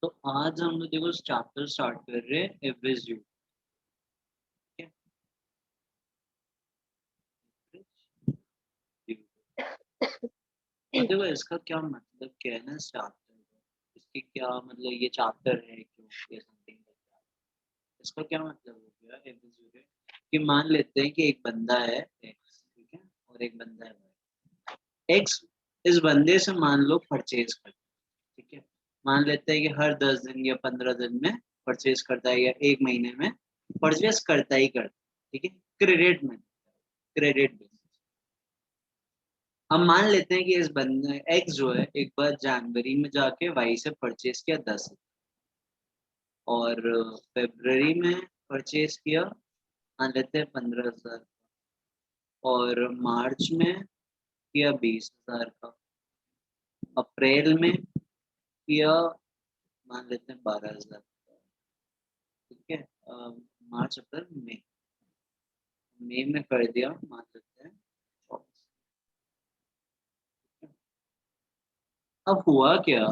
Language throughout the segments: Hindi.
तो आज हम लोग देखो चैप्टर स्टार्ट कर रहे हैं एवरेज ड्यू। और देखो इसका क्या मतलब क्या है ना इस चैप्टर का, इसकी क्या मतलब ये चैप्टर है क्यों ये समथिंग। इसका क्या मतलब हो गया एवरेज ड्यू कि मान लेते हैं कि एक बंदा है एक्स, ठीक है, और एक बंदा है वाई। एक्स इस बंदे से मान लो परचेज करता है, ठीक है। मान लेते हैं कि हर 10 दिन या 15 दिन में परचेज करता है या एक महीने में परचेज करता ही करता है, ठीक है। Credit basis. हम मान लेते हैं कि इस बंदे एक्स जो है एक बार जनवरी में जाके वाई से परचेज किया 10, और फेब्रवरी में परचेज किया मान लेते हैं 15,000, और मार्च में किया 20,000 का, अप्रैल में किया मान लेते हैं 12,000 का, ठीक है। मार्च अप्रैल मई में कर दिया मान लेते हैं 24। अब हुआ क्या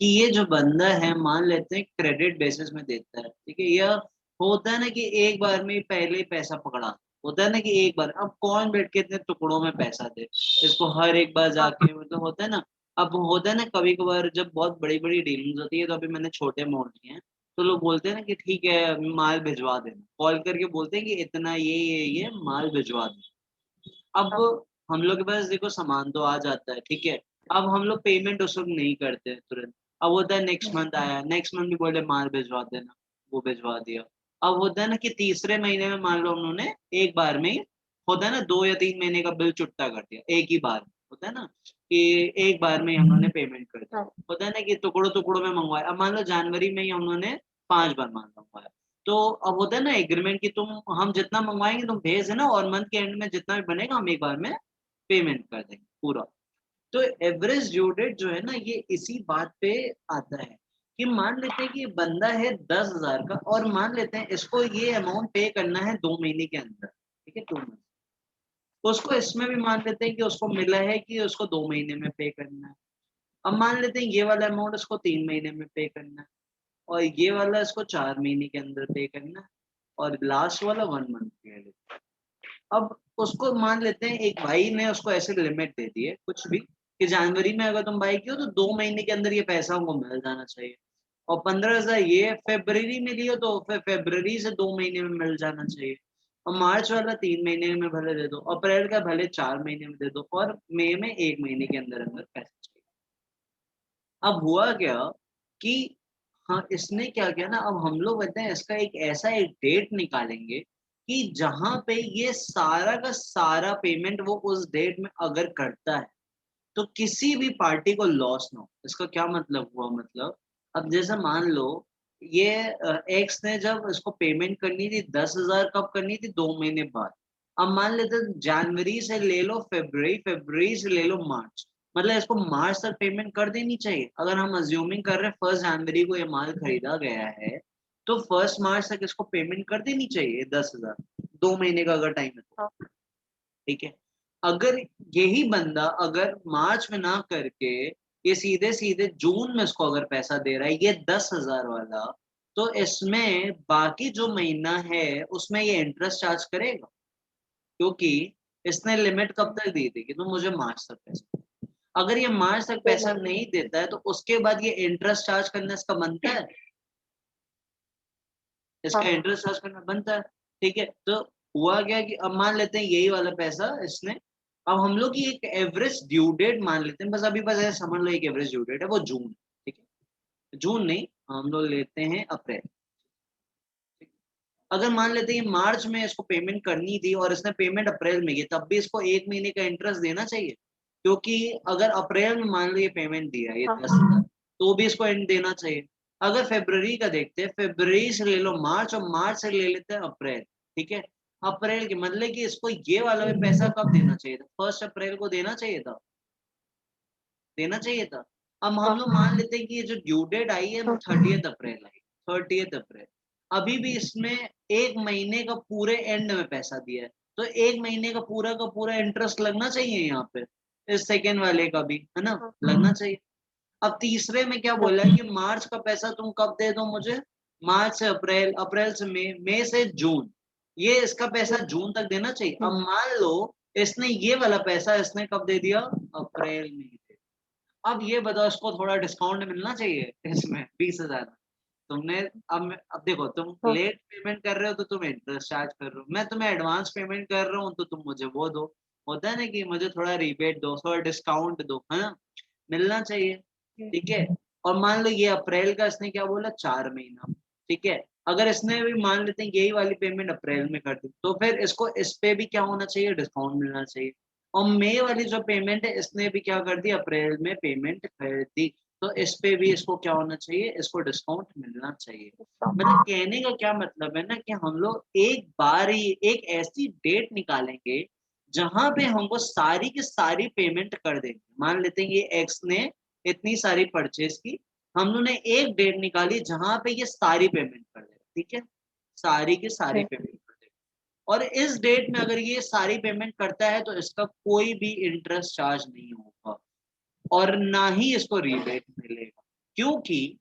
कि ये जो बंदा है मान लेते हैं क्रेडिट बेसिस में देता है, ठीक है। यह होता है ना कि एक बार में ही पहले ही पैसा पकड़ा होता है ना कि एक बार, अब कौन बैठ के इतने टुकड़ों में पैसा दे इसको हर एक बार जाके, मतलब होता है ना। अब होता है ना कभी कभार जब बहुत बड़ी बड़ी डीलिंग्स होती है, तो अभी मैंने छोटे मोल लिए हैं, तो लोग बोलते हैं ना कि ठीक है माल भिजवा देना, कॉल करके बोलते हैं कि इतना ये माल भिजवा दे। अब हम लोग के पास देखो सामान तो आ जाता है, ठीक है। अब हम लोग पेमेंट उस वक्त नहीं करते हैं तुरंत। अब होता है नेक्स्ट मंथ आया, नेक्स्ट मंथ भी बोले माल भिजवा देना, वो भिजवा दिया। अब होता है ना कि तीसरे महीने में मान लो उन्होंने एक बार में होता है ना 2 या 3 महीने का बिल चुकता कर दिया एक ही बार में, होता है ना कि एक बार में ही उन्होंने पेमेंट कर दिया। होता है ना कि टुकड़ों टुकड़ों में मंगवाया, अब मान लो जनवरी में ही उन्होंने 5 बार माल मंगवाया। तो अब होता है ना एग्रीमेंट की तुम हम जितना मंगवाएंगे तुम भेज देना, और मंथ के एंड में जितना भी बनेगा हम एक बार में पेमेंट कर देंगे पूरा। तो एवरेज ड्यू डेट जो है ना ये इसी बात पे आता है कि मान लेते हैं कि ये बंदा है 10,000 का, और मान लेते हैं इसको ये अमाउंट पे करना है 2 महीने के अंदर, ठीक है, 2 मंथ। उसको इसमें भी मान लेते हैं कि उसको मिला है कि उसको 2 महीने में पे करना है। अब मान लेते हैं ये वाला अमाउंट उसको 3 महीने में पे करना है, और ये वाला इसको 4 महीने के अंदर पे करना है, और लास्ट वाला 1 मंथ पीरियड। अब उसको मान लेते हैं एक भाई ने उसको ऐसे लिमिट दे दी है कुछ भी कि जनवरी में अगर तुम बाई कियो तो 2 महीने के अंदर ये पैसा उनको मिल जाना चाहिए, और 15,000 ये फेब्रवरी में लियो तो फिर फेब्रवरी से 2 महीने में मिल जाना चाहिए, और मार्च वाला 3 महीने में भले दे दो, अप्रैल का भले 4 महीने में दे दो, और मई में 1 महीने के अंदर अंदर पैसा चाहिए। अब हुआ क्या कि हाँ इसने क्या किया ना, अब हम लोग कहते हैं इसका एक डेट निकालेंगे कि जहां पे ये सारा का सारा पेमेंट वो उस डेट में अगर करता है तो किसी भी पार्टी को लॉस ना हो। इसका क्या मतलब हुआ, मतलब अब जैसे मान लो ये एक्स ने जब इसको पेमेंट करनी थी 10,000 कब करनी थी, 2 महीने बाद। अब मान लेते जनवरी से ले लो फरवरी, फरवरी से ले लो मार्च, मतलब इसको मार्च तक पेमेंट कर देनी चाहिए। अगर हम अज्यूमिंग कर रहे हैं 1 जनवरी को ये माल खरीदा गया है, तो 1 मार्च तक इसको पेमेंट कर देनी चाहिए 10,000, 2 महीने का अगर टाइम है तो, ठीक है। अगर यही बंदा अगर मार्च में ना करके ये सीधे सीधे जून में इसको अगर पैसा दे रहा है ये 10,000 वाला, तो इसमें बाकी जो महीना है उसमें ये इंटरेस्ट चार्ज करेगा, क्योंकि इसने लिमिट कब तक दी थी कि तुम मुझे मार्च तक पैसा। अगर ये मार्च तक पैसा नहीं देता है तो उसके बाद ये इंटरेस्ट चार्ज करना इसका बनता है, इसका इंटरेस्ट चार्ज करना बनता है, ठीक है। तो हुआ क्या कि अब मान लेते हैं यही वाला पैसा इसने, अब हम लोग की एक एवरेज ड्यू डेट मान लेते हैं, बस अभी बस ऐसे समझ लो एक एवरेज ड्यू डेट है वो जून, ठीक है। जून नहीं, हम लोग लेते हैं अप्रैल, ठीक है? अगर मान लेते हैं मार्च में इसको पेमेंट करनी थी और इसने पेमेंट अप्रैल में की, तब भी इसको एक महीने का इंटरेस्ट देना चाहिए, क्योंकि अगर अप्रैल में मान लो ये पेमेंट दिया ये 10,000, तो भी इसको एंड देना चाहिए। अगर फरवरी का देखते हैं, फरवरी से ले लो मार्च, और मार्च से ले लेते हैं अप्रैल, ठीक है। अप्रैल के मतलब कि इसको ये वाला भी पैसा कब देना चाहिए था, 1 अप्रैल को देना चाहिए था, देना चाहिए था। अब हम लोग मान लेते हैं कि ये जो ड्यू डेट आई है वो 30th अप्रैल आई, 30th अप्रैल। अभी भी इसमें एक महीने का पूरे एंड में पैसा दिया है, तो एक महीने का पूरा इंटरेस्ट लगना चाहिए यहाँ पे, इस सेकेंड वाले का भी है ना, लगना चाहिए। अब तीसरे में क्या बोला है कि मार्च का पैसा तुम कब दे दो मुझे, मार्च से अप्रैल, अप्रैल से मई से जून, ये इसका पैसा जून तक देना चाहिए। अब मान लो इसने ये वाला पैसा इसने कब दे दिया, अप्रैल में ही दे। अब ये बताओ इसको थोड़ा डिस्काउंट मिलना चाहिए इसमें 20,000। तुमने अब देखो, तुम लेट पेमेंट कर रहे हो तो तुम इंटरेस्ट चार्ज कर रहे हो, मैं तुम्हें एडवांस पेमेंट कर रहा हूँ तो तुम मुझे वो दो, होता है ना कि मुझे थोड़ा रिबेट दो, थोड़ा डिस्काउंट दो, है ना, मिलना चाहिए। ठीक है। और मान लो ये अप्रैल का इसने क्या बोला, 4 महीना। ठीक है। अगर इसने भी मान लेते हैं यही वाली पेमेंट अप्रैल में कर दी, तो फिर इसको इस पे भी क्या होना चाहिए, डिस्काउंट मिलना चाहिए। और मई वाली जो पेमेंट है इसने भी क्या कर दी, अप्रैल में पेमेंट कर दी, तो इस पे भी इसको क्या होना चाहिए, इसको डिस्काउंट मिलना चाहिए। मतलब कहने का क्या मतलब है ना कि हम लोग एक बार ही एक ऐसी डेट निकालेंगे जहां पे हमको सारी की सारी पेमेंट कर देंगे। मान लेते हैं ये एक्स ने इतनी सारी परचेज की, हम लोगों ने एक डेट निकाली जहां पे ये सारी पेमेंट कर देगा। ठीक है, सारी की सारी पेमेंट कर देगा। और इस डेट में अगर ये सारी पेमेंट करता है तो इसका कोई भी इंटरेस्ट चार्ज नहीं होगा और ना ही इसको रिबेट मिलेगा, क्योंकि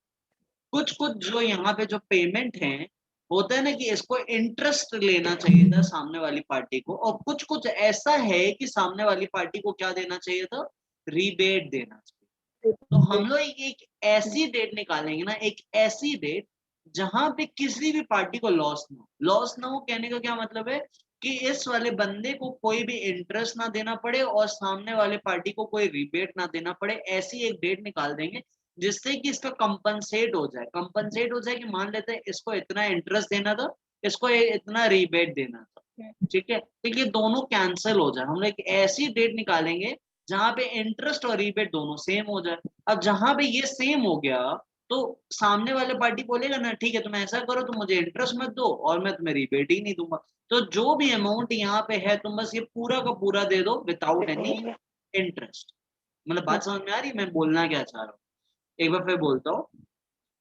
कुछ कुछ जो यहाँ पे जो पेमेंट है, होता है ना कि इसको इंटरेस्ट लेना चाहिए था सामने वाली पार्टी को, और कुछ कुछ ऐसा है कि सामने वाली पार्टी को क्या देना चाहिए था, रिबेट देना चाहिए। तो हम लोग एक ऐसी डेट निकालेंगे ना, एक ऐसी डेट जहां पे किसी भी पार्टी को लॉस ना हो। लॉस ना हो कहने का क्या मतलब है कि इस वाले बंदे को कोई भी इंटरेस्ट ना देना पड़े और सामने वाले पार्टी को कोई रिबेट ना देना पड़े, ऐसी एक डेट निकाल देंगे जिससे कि इसका कंपनसेट हो जाए। कंपनसेट हो जाए कि मान लेते हैं इसको इतना इंटरेस्ट देना था, इसको इतना रिबेट देना था। ठीक है, तो ये दोनों कैंसिल हो जाए। हम लोग एक ऐसी डेट निकालेंगे जहां पे इंटरेस्ट और रिबेट दोनों सेम हो जाए। अब जहां पे ये सेम हो गया तो सामने वाले पार्टी बोलेगा ना, ठीक है तुम ऐसा करो, तुम मुझे इंटरेस्ट मत दो और मैं तुम्हें रिबेट ही नहीं दूंगा। तो जो भी अमाउंट यहाँ पे है तुम बस ये पूरा का पूरा दे दो विदाउट एनी इंटरेस्ट। मतलब बात समझ में आ रही है मैं बोलना क्या चाह रहा हूँ? एक बार फिर बोलता हूँ।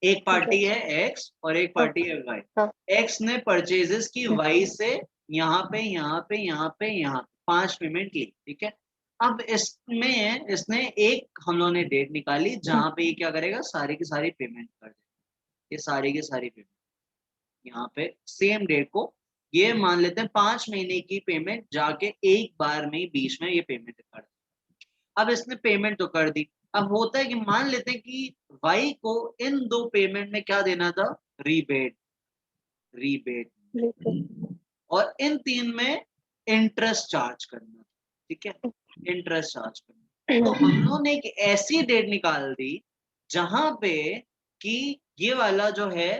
एक पार्टी है एक्स और एक पार्टी है वाई। एक्स ने परचेजेस की वाई से यहाँ पे यहाँ पे यहाँ पे यहाँ पे 5 पेमेंट की। ठीक है। अब इसमें इसने एक हम लोगों ने डेट निकाली जहां पे ये क्या करेगा, सारी की सारी पेमेंट कर देगा। ये सारी की सारी पेमेंट यहाँ पे सेम डेट को, ये मान लेते हैं 5 महीने की पेमेंट जाके एक बार में ही बीच में ये पेमेंट कर दे। अब इसने पेमेंट तो कर दी। अब होता है कि मान लेते हैं कि वाई को इन दो पेमेंट में क्या देना था, रीबेट। रीबेट और इन 3 में इंटरेस्ट चार्ज करना। ठीक है, इंटरेस्ट चार्ज करना। तो हम लोगों ने एक ऐसी डेट निकाल दी जहां पे कि ये वाला जो है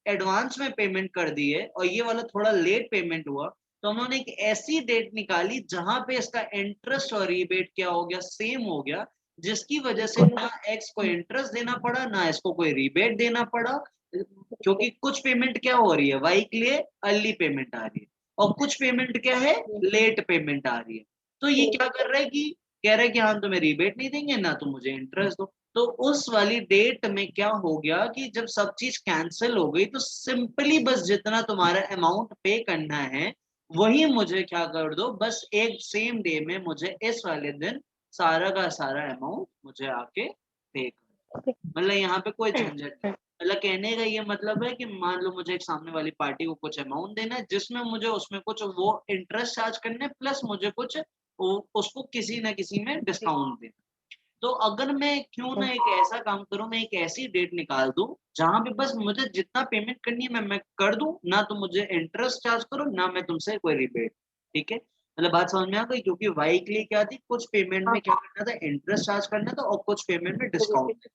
एडवांस में पेमेंट कर दी है और ये वाला थोड़ा लेट पेमेंट हुआ। तो हम लोगों ने एक ऐसी डेट निकाली जहां पे इसका इंटरेस्ट और रिबेट क्या हो गया, सेम हो गया, जिसकी वजह से ना एक्स को इंटरेस्ट देना पड़ा ना इसको कोई रिबेट देना पड़ा। क्योंकि कुछ पेमेंट क्या हो रही है, वाई के लिए अर्ली पेमेंट आ रही है और कुछ पेमेंट क्या है, लेट पेमेंट आ रही है। तो ये क्या कर रहा है कि कह रहा है कि हम तुम्हें रिबेट नहीं देंगे ना तुम मुझे इंटरेस्ट दो। तो उस वाली डेट में क्या हो गया कि जब सब चीज कैंसिल हो गई तो सिंपली बस जितना तुम्हारा अमाउंट पे करना है वही मुझे क्या कर दो, बस एक सेम डे में मुझे इस वाले दिन सारा का सारा अमाउंट मुझे आके पे कर दो। मतलब यहाँ पे कोई झंझट नहीं। मतलब कहने का ये मतलब है कि मान लो मुझे एक सामने वाली पार्टी को कुछ अमाउंट देना है जिसमें मुझे उसमें कुछ वो इंटरेस्ट चार्ज करने प्लस मुझे कुछ उसको किसी ना किसी में डिस्काउंट देना। तो अगर मैं क्यों ना एक ऐसा काम करूं, मैं एक ऐसी डेट निकाल दूं जहां पे बस मुझे जितना पेमेंट करनी है मैं कर दूं, ना तो मुझे इंटरेस्ट चार्ज करो ना मैं तुमसे कोई रिबेट। ठीक है, मतलब बात समझ में आ गई? क्योंकि वाई के लिए क्या थी, कुछ पेमेंट में क्या करना था, इंटरेस्ट चार्ज करना था और कुछ पेमेंट में डिस्काउंट।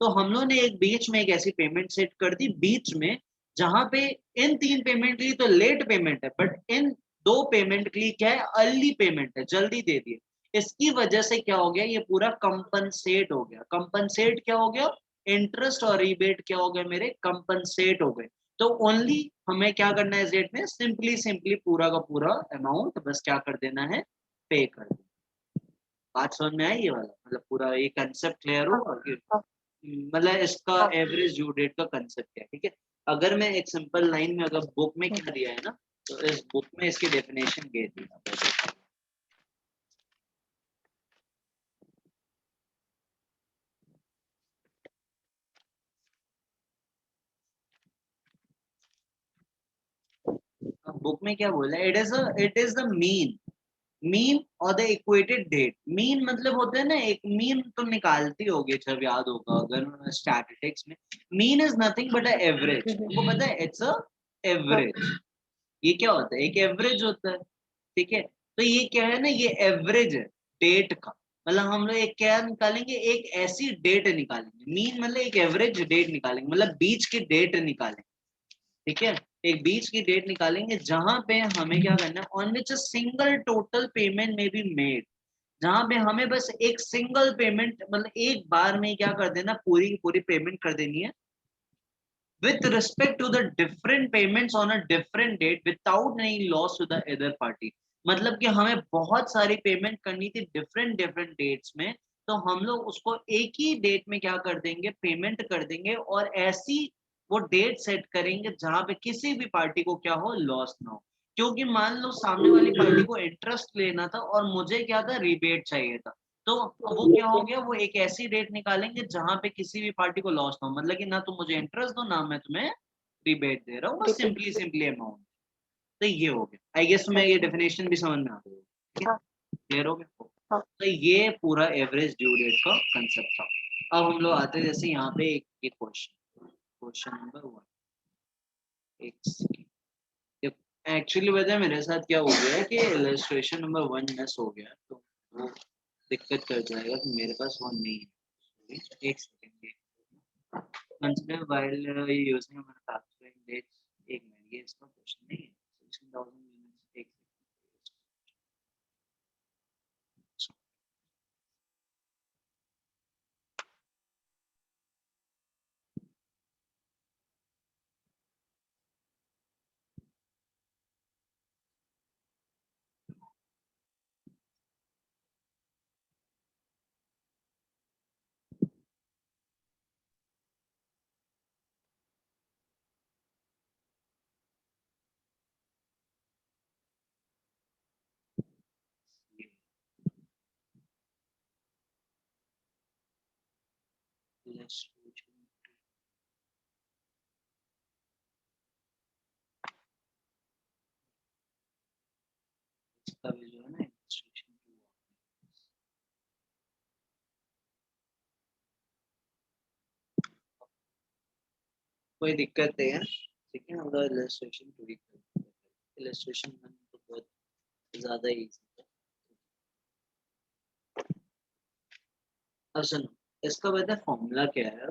तो हम लोग ने एक बीच में एक ऐसी पेमेंट सेट कर दी बीच में जहां पे इन 3 पेमेंट के लिए तो लेट पेमेंट है बट इन 2 पेमेंट के लिए क्या है, अर्ली पेमेंट है, जल्दी दे दिए। इसकी वजह से क्या हो गया, ये पूरा कंपनसेट हो गया। कंपनसेट क्या हो गया, इंटरेस्ट और रिबेट क्या हो गया मेरे, कंपनसेट हो गए। तो ओनली हमें क्या करना है इस डेट में, सिंपली सिंपली पूरा का पूरा अमाउंट बस क्या कर देना है, पे कर देना। बात समझ में आई ये वाला, मतलब पूरा ये कंसेप्ट क्लियर हो। मतलब इसका एवरेज ड्यू डेट का कंसेप्ट क्या है। ठीक है, अगर मैं एक सिंपल लाइन में, अगर बुक में क्या दिया है ना, तो इस बुक में इसकी डेफिनेशन दे दी। बुक में क्या बोला है, इट इज द मीन और द इक्वेटेड डेट। मीन मतलब होता है ना, एक मीन तुम निकालती होगी जब, याद होगा अगर स्टैटिस्टिक्स में, mean is nothing but a average. तुमको पता है इट्स अ एवरेज। ये क्या होता है, एक एवरेज होता है, ठीक है। तो ये क्या है ना, ये एवरेज है डेट का। मतलब हम लोग एक क्या निकालेंगे, एक ऐसी डेट निकालेंगे, मीन मतलब एक एवरेज डेट निकालेंगे, मतलब बीच की डेट निकालेंगे, ठीक है। एक बीच की डेट निकालेंगे जहां पे हमें क्या करना है, on which a single total payment में बी मेड, जहां पे हमें बस एक सिंगल पेमेंट, मतलब एक बार में क्या कर देना, पूरी की पूरी पेमेंट कर देनी है, with respect to the different payments on a different date without any loss to the other party। मतलब कि हमें बहुत सारी पेमेंट करनी थी डिफरेंट डिफरेंट डेट्स में, तो हम लोग उसको एक ही डेट में क्या कर देंगे, पेमेंट कर देंगे, और ऐसी वो डेट सेट करेंगे जहां पे किसी भी पार्टी को क्या हो, लॉस ना हो। क्योंकि मान लो सामने वाली पार्टी को इंटरेस्ट लेना था और मुझे क्या था, रिबेट चाहिए था, तो वो क्या हो गया, वो एक ऐसी डेट निकालेंगे जहां पे किसी भी पार्टी को लॉस ना हो, मतलब कि ना तुम मुझे इंटरेस्ट दो, ना मैं तुम्हें रिबेट दे रहा हूँ, बस Debate। Simply simply amount. तो ये हो गया, आई गेस तुम्हें ये डेफिनेशन भी समझ में आ गई, ठीक है, हाँ क्लियर हो गया। हाँ। तो ये पूरा एवरेज ड्यू डेट का कंसेप्ट था। अब हम लोग आते हैं जैसे यहाँ पे एक क्वेश्चन, क्वेश्चन नंबर 1। एक सेकंड, एक्चुअली पता है मेरे साथ क्या हो गया है कि इलस्ट्रेशन नंबर 1 मिस हो गया, तो वो दिक्कत कर जाएगा, तो मेरे पास वो नहीं है। एक second, consider while using manufacturing dates, एक मिनट, ये इसका क्वेश्चन नहीं है, 16,000 यूनिट्स, एक illustration, इसका भी जो है ना illustration कोई दिक्कत नहीं है, ठीक है, हम लोग illustration पूरी करते हैं। illustration वन तो बहुत ज्यादा इजी है। अब सुनो, इसका पता है फॉर्मूला क्या है,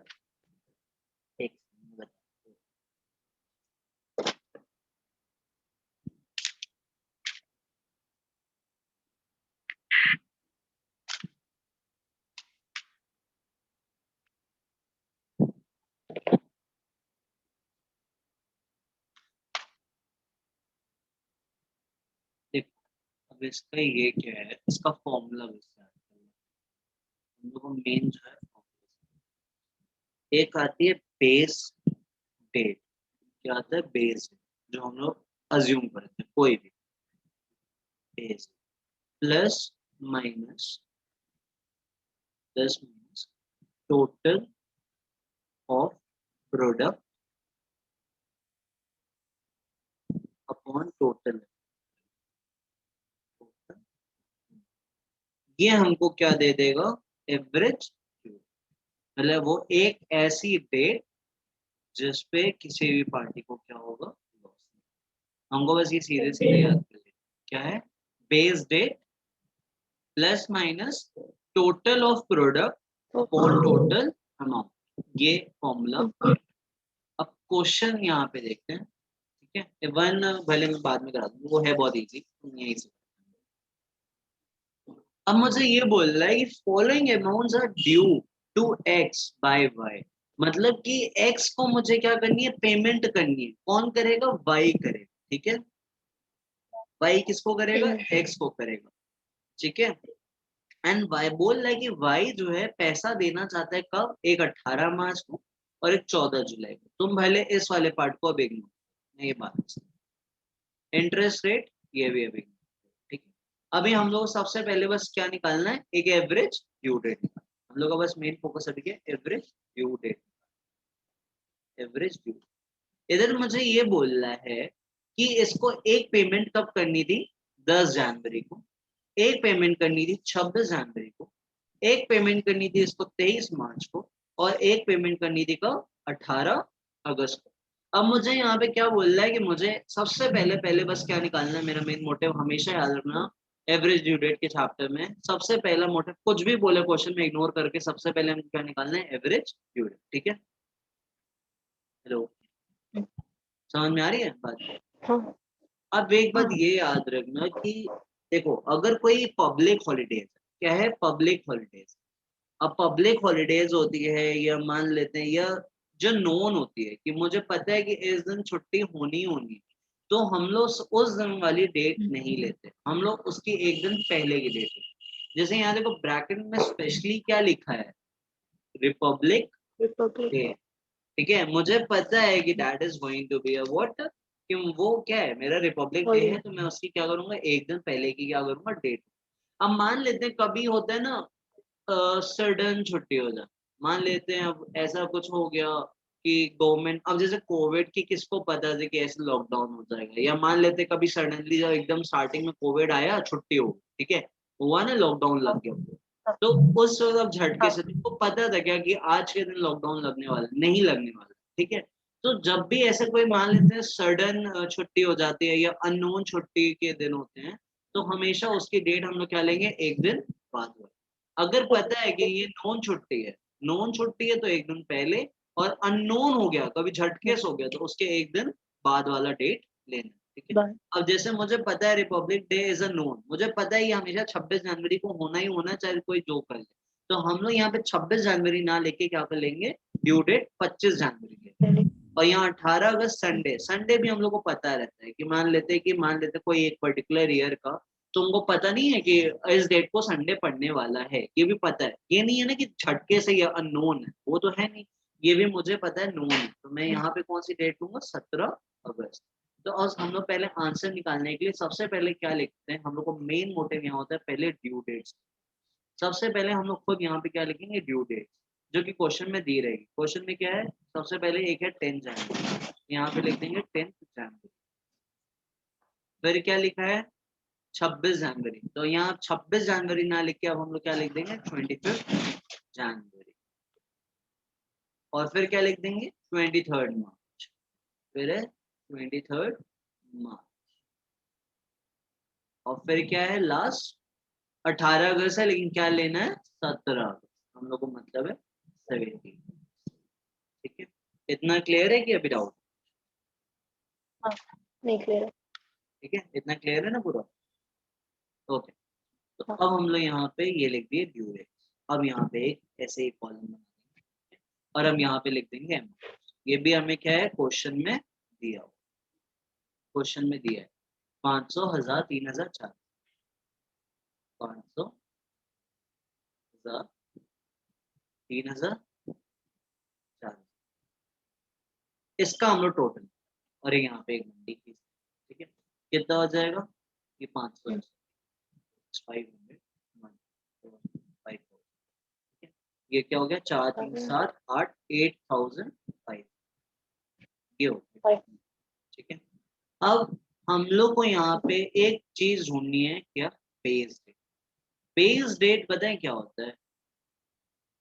एक second बताता हूँ। देखो, अब इसका ये क्या है, इसका फॉर्मूला वैसा है, हम लोग को मेन जो है एक आती है बेस डेट, क्या आता है बेस, जो हम लोग अज्यूम करते हैं कोई भी base, plus minus, plus minus total of product upon total, ये हमको क्या दे देगा, एवरेज। मतलब वो एक ऐसी डेट जिस पे किसी भी पार्टी को क्या होगा, लॉस। हमको बस ये सीधे सीधे याद कर लेना, क्या है, base date plus minus total of product upon total amount, ये फॉर्मूला। अब क्वेश्चन यहाँ पे देखते हैं, ठीक है, वन भले मैं बाद में करा दूँ, वो है बहुत इजी, यही से। अब मुझे ये बोल रहा है कि following amounts are due to X by Y, मतलब कि एक्स को मुझे क्या करनी है, पेमेंट करनी है, कौन करेगा, वाई करेगा, ठीक है। वाई किसको करेगा, एक्स को करेगा, ठीक है। एंड वाई बोल रहा है कि वाई जो है पैसा देना चाहता है कब, एक 18 मार्च को और एक 14 जुलाई को। तुम पहले इस वाले पार्ट को अब इग्नोर, ये बात, इंटरेस्ट रेट ये भी अभी, ठीक है। अभी हम लोग सबसे पहले बस क्या निकालना है, एक एवरेज ड्यू डेट। हम लोग का बस मेन फोकस अभी क्या, average due date, average due. इधर मुझे ये बोलना है कि इसको एक पेमेंट कब करनी थी, 10 जनवरी को, एक पेमेंट करनी थी 26 जनवरी को, एक पेमेंट करनी थी इसको 23 मार्च को, और एक पेमेंट करनी थी कब, 18 अगस्त को। अब मुझे यहाँ पे क्या बोल रहा है कि मुझे सबसे पहले बस क्या निकालना है, मेरा मेन मोटिव हमेशा याद रखना, एवरेज ड्यू डेट के चैप्टर में सबसे पहला मोटिव, कुछ भी बोले क्वेश्चन में इग्नोर करके, सबसे पहले हमको क्या निकालना है, एवरेज ड्यू डेट। ठीक है, हेलो, समझ में आ रही है बात? हाँ। अब एक बात ये याद रखना कि देखो, अगर कोई पब्लिक हॉलीडेज, क्या है पब्लिक हॉलीडेज, अब पब्लिक हॉलीडेज होती है, या मान लेते हैं, या जो नोन होती है कि मुझे पता है कि इस दिन छुट्टी होनी होनी, तो हम लोग उस दिन वाली डेट नहीं लेते, हम लोग उसकी एक दिन पहले की डेट लेते। जैसे यहाँ देखो ब्रैकेट में स्पेशली क्या लिखा है, रिपब्लिक डे। ठीक है, मुझे पता है कि that is going to be a what, कि वो क्या है, मेरा रिपब्लिक डे है, तो मैं उसकी क्या करूंगा, एक दिन पहले की क्या करूंगा, डेट। अब मान लेते हैं कभी होता है ना, सडन छुट्टी हो जाए, मान लेते हैं अब ऐसा कुछ हो गया कि गवर्नमेंट, अब जैसे कोविड की किसको पता था कि ऐसे लॉकडाउन हो जाएगा, या मान लेते कभी सडनली जब एकदम स्टार्टिंग में कोविड आया, छुट्टी हो, ठीक है, हुआ ना, लॉकडाउन लग गया, तो उस वक्त अब झटके से तुमको पता था क्या कि आज के दिन लॉकडाउन लगने वाला, नहीं लगने वाला, ठीक है। तो जब भी ऐसे कोई मान लेते हैं सडन छुट्टी हो जाती है, या अननोन छुट्टी के दिन होते हैं, तो हमेशा उसकी डेट हम लोग क्या लेंगे, एक दिन बाद में। अगर पता है कि ये नॉन छुट्टी है, नॉन छुट्टी है तो एक दिन पहले, और अननोन हो गया, कभी झटके से हो गया, तो उसके एक दिन बाद वाला डेट लेना, ठीक है। अब जैसे मुझे पता है Republic day is a known, मुझे पता है ये हमेशा 26 जनवरी को होना ही होना, चाहे कोई जो कर ले, तो हम लोग यहाँ पे 26 जनवरी ना लेके क्या कर लेंगे, ड्यू डेट 25 जनवरी लेंगे। और यहाँ 18 अगस्त संडे, संडे भी हम लोग को पता रहता है कि मान लेते कोई एक पर्टिकुलर ईयर का, तुमको पता नहीं है कि इस डेट को संडे पड़ने वाला है, ये भी पता है, ये नहीं है ना कि झटके से ये अननोन है, वो तो है नहीं, ये भी मुझे पता है नोन है, तो मैं यहाँ पे कौन सी डेट लूंगा, 17 अगस्त। तो आज हम लोग पहले आंसर निकालने के लिए सबसे पहले क्या लिखते हैं, हम लोग को मेन मोटिव यहाँ होता है पहले ड्यू डेट्स। सबसे पहले हम लोग खुद यहाँ पे क्या लिखेंगे, ड्यू डेट, जो कि क्वेश्चन में दी रहेगी। क्वेश्चन में क्या है, सबसे पहले एक है 10 जनवरी, यहाँ पे लिख देंगे 10 जनवरी। फिर क्या लिखा है, 26 जनवरी, तो यहाँ 26 जनवरी ना लिख के अब हम लोग क्या लिख देंगे, 25 जनवरी। और फिर क्या लिख देंगे, 23 मार्च, फिर है 23 मार्च। और फिर क्या है लास्ट, 18 अगस्त है, लेकिन क्या लेना है, 17 अगस्त, हम लोग को मतलब है 17। ठीक है, इतना क्लियर है कि अभी डाउट? नहीं क्लियर है। ठीक है, इतना क्लियर है ना पूरा? ओके, तो हाँ। अब हम लोग यहाँ पे ये लिख दिए ड्यू डेट। अब यहाँ पे एक ऐसे एक कॉलम बना देंगे, और हम यहाँ पे लिख देंगे amount। ये भी हमें क्या है, क्वेश्चन में दिया हो, क्वेश्चन में दिया है 500, 1000, 3000, 4000, 500, 1000, 3000, 4000, इसका हम लोग टोटल, और यहाँ पे एक मंडी फीस, ठीक है, कितना हो जाएगा, ये 500, 500, 5, ये क्या हो गया, 4 3 7 8, 8005, ये हो गया, ठीक है। अब हम लोग को यहाँ पे एक चीज ढूंढनी है, क्या, बेस डेट। बेस डेट पता है क्या होता है,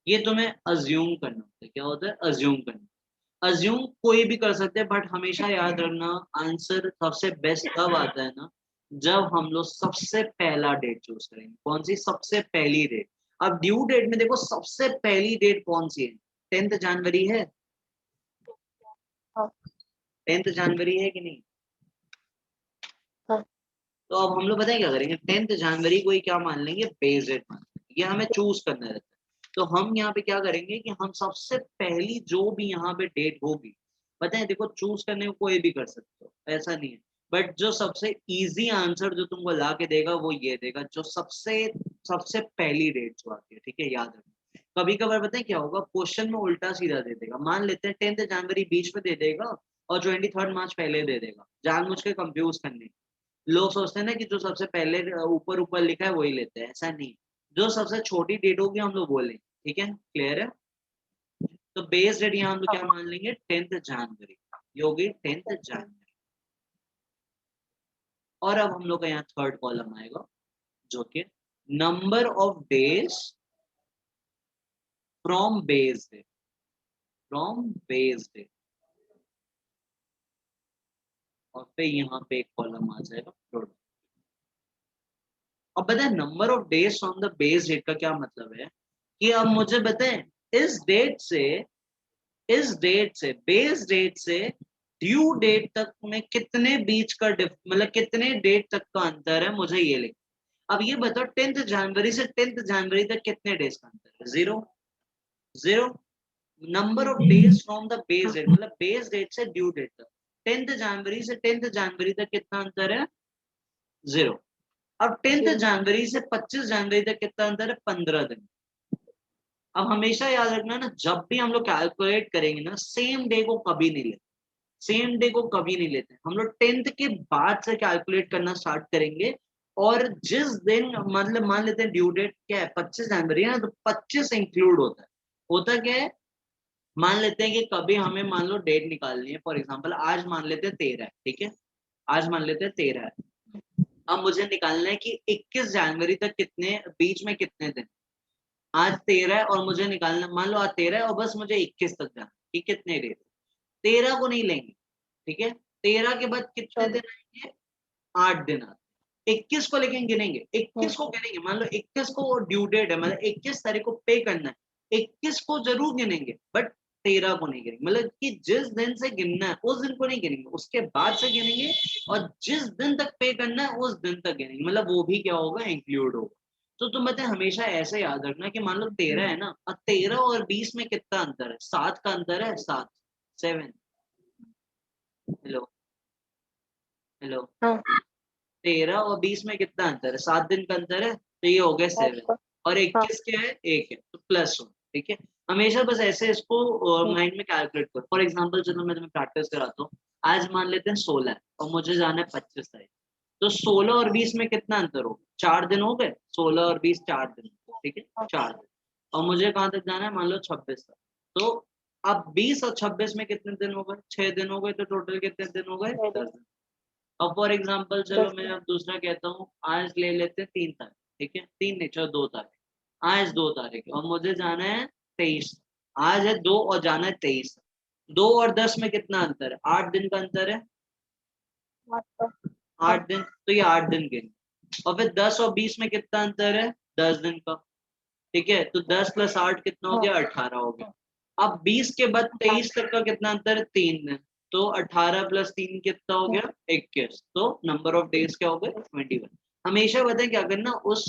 ये तुम्हें अज्यूम करना होता है, क्या होता है, अज्यूम करना। अज्यूम कोई भी कर सकते हैं, बट हमेशा याद रखना, आंसर सबसे बेस्ट तब आता है ना, जब हम लोग सबसे पहला डेट चूज करेंगे। कौन सी सबसे पहली डेट? अब ड्यू डेट में देखो सबसे पहली डेट कौन सी है, 10 जनवरी है, 10 जनवरी है कि नहीं? तो अब हम लोग पता है क्या करेंगे, 10 जनवरी को ही क्या मान लेंगे, बेस डेट मान लेंगे, ये हमें चूज करना रहता है। तो हम यहाँ पे क्या करेंगे कि हम सबसे पहली जो भी यहाँ पे डेट होगी, पता है देखो चूज करने को कोई भी कर सकते हो, ऐसा नहीं है, बट जो सबसे इजी आंसर जो तुमको ला के देगा वो ये देगा, जो सबसे सबसे पहली डेट जो आती है, ठीक है, याद रखना। कभी कभार पता है क्या होगा, क्वेश्चन में उल्टा सीधा दे देगा, मान लेते हैं 10 जनवरी बीच में दे देगा, और 23 मार्च पहले दे देगा, जानबूझ के कंफ्यूज करने। लोग सोचते हैं ना कि जो सबसे पहले ऊपर ऊपर लिखा है वही लेते हैं, ऐसा नहीं, जो सबसे छोटी डेट होगी हम लोग बोलेंगे, ठीक है, क्लियर है। तो बेस डेट यहाँ हम लोग क्या मान लेंगे, 10 जनवरी, ये होगी 10 जनवरी। और अब हम लोग का यहाँ थर्ड कॉलम आएगा जो कि number of days from base day, from base day, और फिर यहाँ पे एक कॉलम आ जाएगा प्रोडक्ट। अब बताए number of days from the base date का क्या मतलब है कि अब मुझे बताएं इस डेट से, इस डेट से, बेस डेट से ड्यू डेट तक में कितने बीच का मतलब कितने डेट तक का अंतर है, मुझे ये लिख। अब ये बताओ 10th जनवरी से 10th जनवरी तक कितने डेज का अंतर है? Zero, zero. Number of days from the base date मतलब बेस डेट से ड्यू डेट तक, 10th जनवरी से 10th जनवरी तक कितना अंतर है? जीरो। अब 10th जनवरी से 25 जनवरी तक कितना अंतर है? 15 दिन। अब हमेशा याद रखना ना, जब भी हम लोग कैलकुलेट करेंगे ना, सेम डे को कभी नहीं लेते, सेम डे को कभी नहीं लेते हम लोग, 10th के बाद से कैलकुलेट करना स्टार्ट करेंगे। और जिस दिन मतलब मान लेते हैं ड्यू डेट क्या है 25 जनवरी है ना, तो 25 इंक्लूड होता है। होता क्या है, मान लेते हैं कि कभी हमें मान लो डेट निकालनी है, फॉर एग्जांपल आज मान लेते हैं 13 है, ठीक है, आज मान लेते हैं 13 है। अब मुझे निकालना है कि 21 जनवरी तक कितने बीच में कितने दिन। आज 13 है और मुझे निकालना, मान लो आज 13 है और बस मुझे 21 तक जाना कि कितने डेज, 13 को नहीं लेंगे, ठीक है। 13 के बाद कितने दिन आएंगे? 8 दिन आते। 21 को लेकिन गिनेंगे, 21 को गिनेंगे, मान लो 21 को ड्यू डेट है, मतलब 21 तारीख को पे करना है, 21 को जरूर गिनेंगे बट 13 को नहीं गिनेंगे। मतलब कि जिस दिन से गिनना है उस दिन को नहीं गिनेंगे, उसके बाद से गिनेंगे, और जिस दिन तक पे करना है उस दिन तक गिनेंगे, मतलब वो भी क्या होगा, इंक्लूड होगा। तो तुम बताए हमेशा ऐसे याद रखना कि मान लो 13 है ना, और 13 और 20 में कितना अंतर है? 7 का अंतर है, 7, 7। Hello, hello. 13 और 20 में कितना अंतर है? 7 दिन का अंतर है, तो ये हो गया 7। और 21 क्या है? 1 है, तो प्लस 1, ठीक है। हमेशा बस ऐसे इसको माइंड में कैलकुलेट करो। फॉर एग्जांपल चलो मैं तुम्हें प्रैक्टिस कराता हूँ। आज मान लेते हैं 16 है और मुझे जाना है 25 तारीख, तो 16 और 20 में कितना अंतर हो? 4 दिन हो गए, 16 और 20 4 दिन, ठीक है, 4 दिन। और मुझे कहाँ तक जाना है? मान लो 26 तक। तो अब 20 और 26 में कितने दिन हो गए? 6 दिन हो गए, तो टोटल कितने दिन हो गए? 10 दिन। अब फॉर एग्जाम्पल चलो मैं अब दूसरा कहता हूँ, आज ले लेते हैं 3 तारीख, ठीक है, 3 नहीं चलो 2 तारीख। आज 2 तारीख और मुझे जाना है 23। आज है 2 और जाना है 23। 2 और 10 में कितना अंतर है? 8 दिन का अंतर है, 8 दिन, तो ये 8 दिन गिन। और फिर 10 और 20 में कितना अंतर है? 10 दिन का, ठीक है, तो 10 + 8 कितना हो गया? 18 हो गया। अब 20 के बाद 23 तक का कितना अंतर है? 3 दिन, तो 18 + 3 कितना हो गया? 21। तो नंबर ऑफ डेज क्या हो गए? 21। हमेशा बताए कि अगर ना उस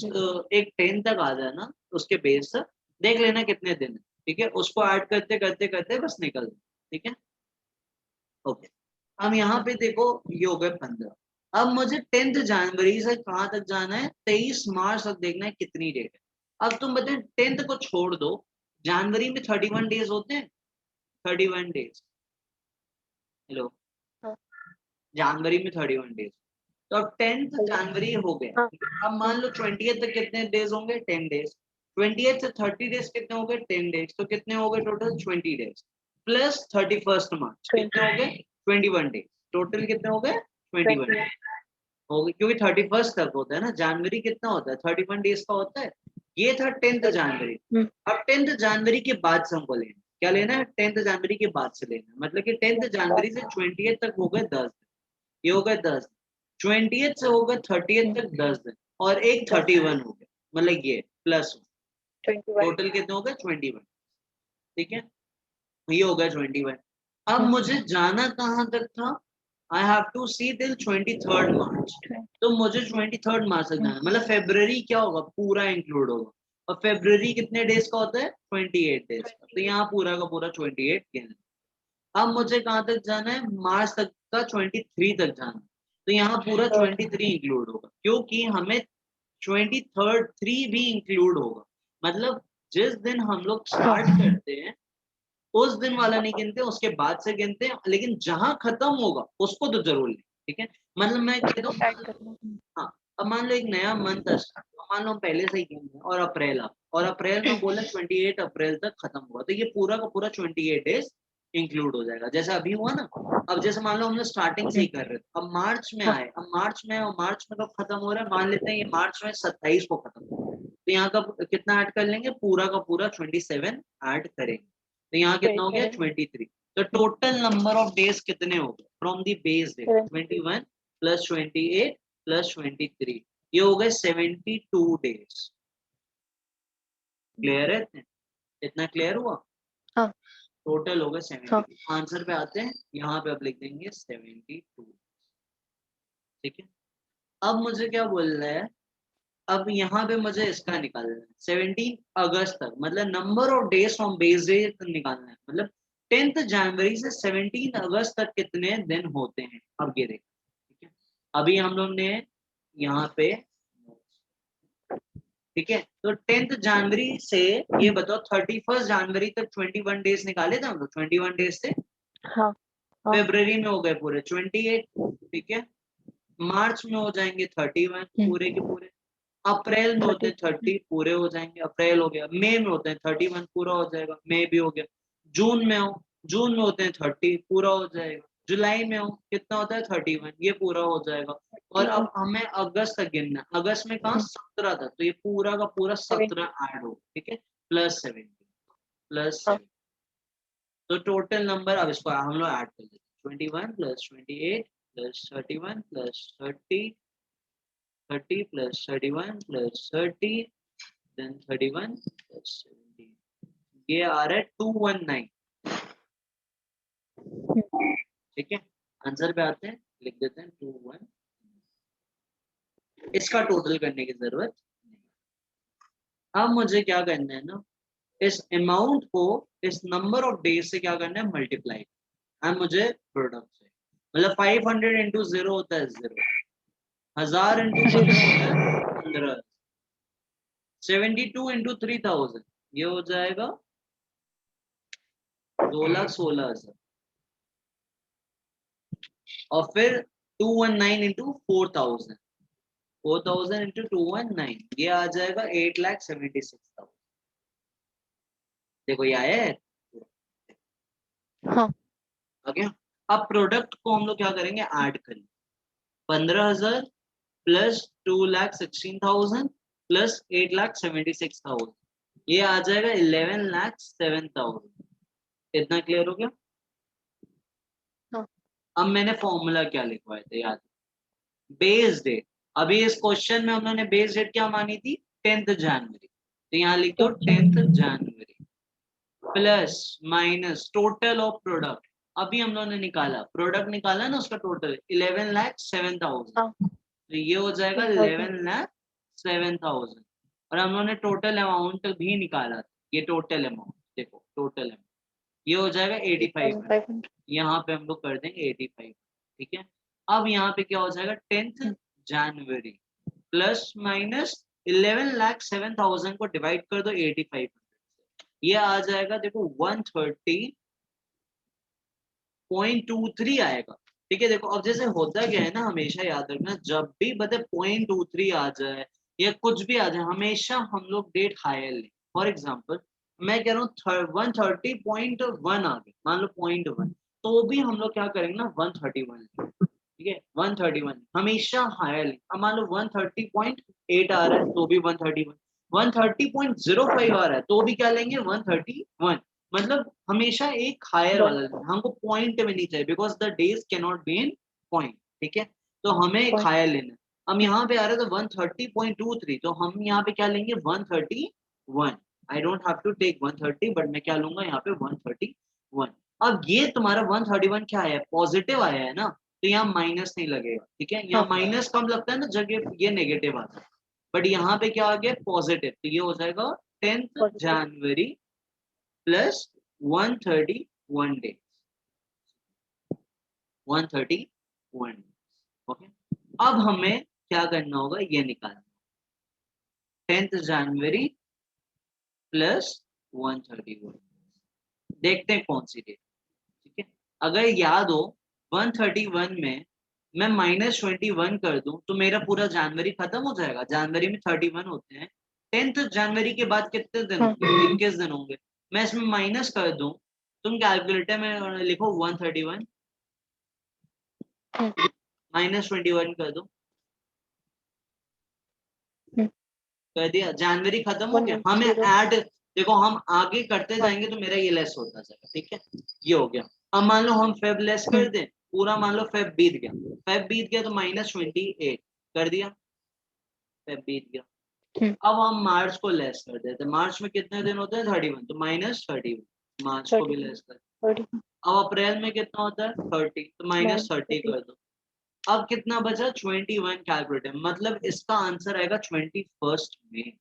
एक 10 तक आ जाए ना, उसके बेस से देख लेना कितने दिन है, ठीक है, उसको ऐड करते करते करते बस निकल जाए, ठीक है, ओके। अब यहाँ पे देखो ये हो गए 15। अब मुझे 10th जनवरी से कहाँ तक जाना है? 23 मार्च तक देखना है कितनी डेट है। अब तुम बताए 10th को छोड़ दो, जनवरी में 31 डेज होते हैं, 31 डेज। हेलो, जनवरी में 31 डेज। तो अब 10th जनवरी हो गया, अब मान लो 20th तक कितने डेज होंगे? 10 डेज। 20th से 30 डेज कितने हो गए? 10 डेज। तो कितने हो गए टोटल? 20 डेज प्लस 31 मार्च कितने हो गए? 21 डेज। टोटल कितने हो गए? 21 हो गए, क्योंकि 31 तक होता है ना, जनवरी कितना होता है? 31 डेज का होता है। ये था 10th जनवरी। अब 10th जनवरी के बाद से हमको लेना क्या लेना है? 10th जनवरी के बाद से लेना है। मतलब कि 10th जनवरी से 20th तक हो गए 10 दिन, ये हो गए 10। 20th से हो गए 30th तक 10 दिन, और एक 31 हो गया, मतलब ये प्लस टोटल कितने हो गए? 21, ठीक है, ये हो गया 21। अब मुझे जाना कहाँ तक था? I have to see till 23rd March. तो मुझे 23rd मार्च तक जाना, मतलब फेब्रवरी क्या होगा? पूरा इंक्लूड होगा। और फेब्रवरी कितने डेज का होता है? 28 डेज का, तो यहाँ पूरा का पूरा 28 गिना। अब मुझे कहाँ तक जाना है? मार्च तक का 23 तक जाना है। तो यहाँ पूरा 23 इंक्लूड होगा, क्योंकि हमें 23 भी इंक्लूड होगा। मतलब जिस दिन हम लोग स्टार्ट करते हैं उस दिन वाला नहीं गिनते, उसके बाद से गिनते हैं, लेकिन जहां खत्म होगा उसको तो जरूर लें, ठीक है। मतलब मैं कह दूं, हाँ, अब मान लो एक नया मंथ है, मान लो हम पहले से ही गिन रहे हैं, और अप्रैल आ, और अप्रैल में बोला 28 अप्रैल तक खत्म हुआ, तो ये पूरा का पूरा 28 डेज इंक्लूड हो जाएगा, जैसे अभी हुआ ना। अब जैसे मान लो हम लोग स्टार्टिंग से ही कर रहे थे, अब मार्च में हाँ। आए, अब मार्च में, और मार्च में कब खत्म हो रहा है, मान लेते हैं ये मार्च में 27 को खत्म हो रहा है। तो यहाँ का कितना ऐड कर लेंगे, पूरा का पूरा 27 ऐड करेंगे, तो यहाँ कितना हो गया 23। तो टोटल नंबर ऑफ डेज कितने हो गए from the base date, 21 plus 28 plus 23, ये हो गए 72 डेज। क्लियर है इतने? इतना क्लियर हुआ? हाँ। टोटल हो गए हाँ। 72। आंसर पे आते हैं, यहाँ पे अब लिख देंगे 72। ठीक है, अब मुझे क्या बोल रहा है, अब यहाँ पे मुझे इसका निकालना है 17 अगस्त तक, मतलब number of days from base day निकालना है, मतलब 10 जनवरी से 17 अगस्त तक कितने दिन होते हैं, अब ये देखो। ठीक है, अभी हम लोग ने यहाँ पे, ठीक है, तो 10 जनवरी से ये बताओ 31 जनवरी तक 21 डेज निकाले थे हम लोग, 21 डेज से। हाँ। हाँ। फेब्रवरी में हो गए पूरे 28, ठीक है, मार्च में हो जाएंगे 31 पूरे के पूरे, अप्रैल में होते 30। हैं 30 पूरे हो जाएंगे, अप्रैल हो गया, मई में होते हैं 31 पूरा हो जाएगा, मई भी हो गया, जून में हो, जून में होते हैं 30 पूरा हो जाएगा, जुलाई में हो कितना होता है 31 ये पूरा हो जाएगा। और अब हमें अगस्त तक गिनना है, अगस्त में कहा 17 तक, तो ये पूरा का पूरा 17 ऐड हो, ठीक है, प्लस 17 प्लस 7, तो टोटल नंबर अब इसको हम लोग ऐड कर लेते हैं, 21 plus 28 plus 31 plus 30 plus 31 plus 30 then 31 plus 17, ये आ रहा है 219। ठीक है, आंसर पे आते हैं, लिख देते हैं 21। इसका टोटल करने की जरूरत नहीं। अब मुझे क्या करना है ना, इस अमाउंट को इस नंबर ऑफ डेज से क्या करना है, मल्टीप्लाई, एंड मुझे प्रोडक्ट से, मतलब 500 इंटू 0 होता है 0, 1000 इंटू 15 होता है 15, 72 इंटू 3000 ये हो जाएगा 2,16,000, और फिर 219 इंटू 4000, 4000 इंटू 219 ये आ जाएगा 8,76,000। देखो ये आया है। हाँ। ओके, अब प्रोडक्ट को हम लोग क्या करेंगे, ऐड करेंगे, 15,000 प्लस 2,16,000 प्लस 8,76,000, ये आ जाएगा 11,07,000। इतना क्लियर हो गया? हाँ। अब मैंने फॉर्मूला क्या लिखवाया था याद, बेस डेट, अभी इस क्वेश्चन में हम लोगों ने बेस डेट क्या मानी थी, 10 जनवरी, तो यहाँ लिख दो 10 जनवरी plus minus total of product, अभी हम लोगों ने निकाला प्रोडक्ट, निकाला ना उसका टोटल 11,07,000, हाँ। तो ये हो जाएगा 11,07,000, और हम लोगों ने टोटल अमाउंट भी निकाला था, ये टोटल अमाउंट देखो, टोटल अमाउंट ये हो जाएगा 8500, 8500। यहाँ पे हम लोग कर देंगे 85। ठीक है, अब यहाँ पे क्या हो जाएगा 10 जनवरी प्लस माइनस 11,07,000 को डिवाइड कर दो 85, ये आ जाएगा देखो 130.23 आएगा। ठीक है, देखो अब जैसे होता क्या है ना, हमेशा याद रखना, जब भी बता 0.23 आ जाए या कुछ भी आ जाए, हमेशा हम लोग डेट हायर लें। फॉर एग्जाम्पल मैं कह रहा हूँ 130.1 आ गया, मान लो 0.1, तो भी हम लोग क्या करेंगे ना 131, ठीक है 131 हमेशा हायर लें। अब मान लो 130.8 आ रहा है तो भी 131, 130.05 आ रहा है तो भी क्या लेंगे 131, मतलब हमेशा एक हायर वाला लेना, हमको पॉइंट में नहीं चाहिए, because the days can not be in point. ठीक है, तो हमें एक हायर लेना है। अब यहाँ पे आ रहा है तो 130.23, तो हम यहाँ पे क्या लेंगे 131, I don't have to take 130, but मैं क्या लूंगा यहाँ पे 131। अब ये तुम्हारा 131 क्या है, पॉजिटिव आया है ना, तो यहाँ माइनस नहीं लगेगा। ठीक है, यहाँ हाँ। माइनस कम लगता है ना जगह, ये नेगेटिव आता है, बट यहाँ पे क्या आ गया पॉजिटिव, तो ये हो जाएगा 10 जनवरी प्लस 131 डेज, 131 डेज। ओके, अब हमें क्या करना होगा, ये निकालना, 10 जनवरी प्लस 131, देखते हैं कौन सी डेट। ठीक है, अगर याद हो 131 में मैं -21 कर दूं तो मेरा पूरा जनवरी खत्म हो जाएगा, जनवरी में 31 होते हैं, 10 जनवरी के बाद कितने दिन हाँ। होंगे, 21 दिन होंगे, मैं इसमें माइनस कर दूं तुम कैलकुलेटर में लिखो 131 -21 कर दो, कर दिया। जनवरी खत्म हो गया, हमें 110 ऐड, देखो हम आगे करते हाँ जाएंगे तो मेरा ये लेस होता जाएगा, ठीक है, ये हो गया। अब मान लो हम फेब लेस कर दें, पूरा मान लो फेब बीत गया, फेब बीत गया तो -28 कर दिया, फेब बीत गया। अब हम मार्च को लेस कर देते, मार्च में कितने दिन होते हैं 31, तो -31 मार्च को भी 30 लेस कर। 30 अब अप्रैल में कितना होता है 30, तो -30 -30 कर दो। अब कितना बचा 21 कैलकुलेटर, मतलब इसका आंसर आएगा 21 में।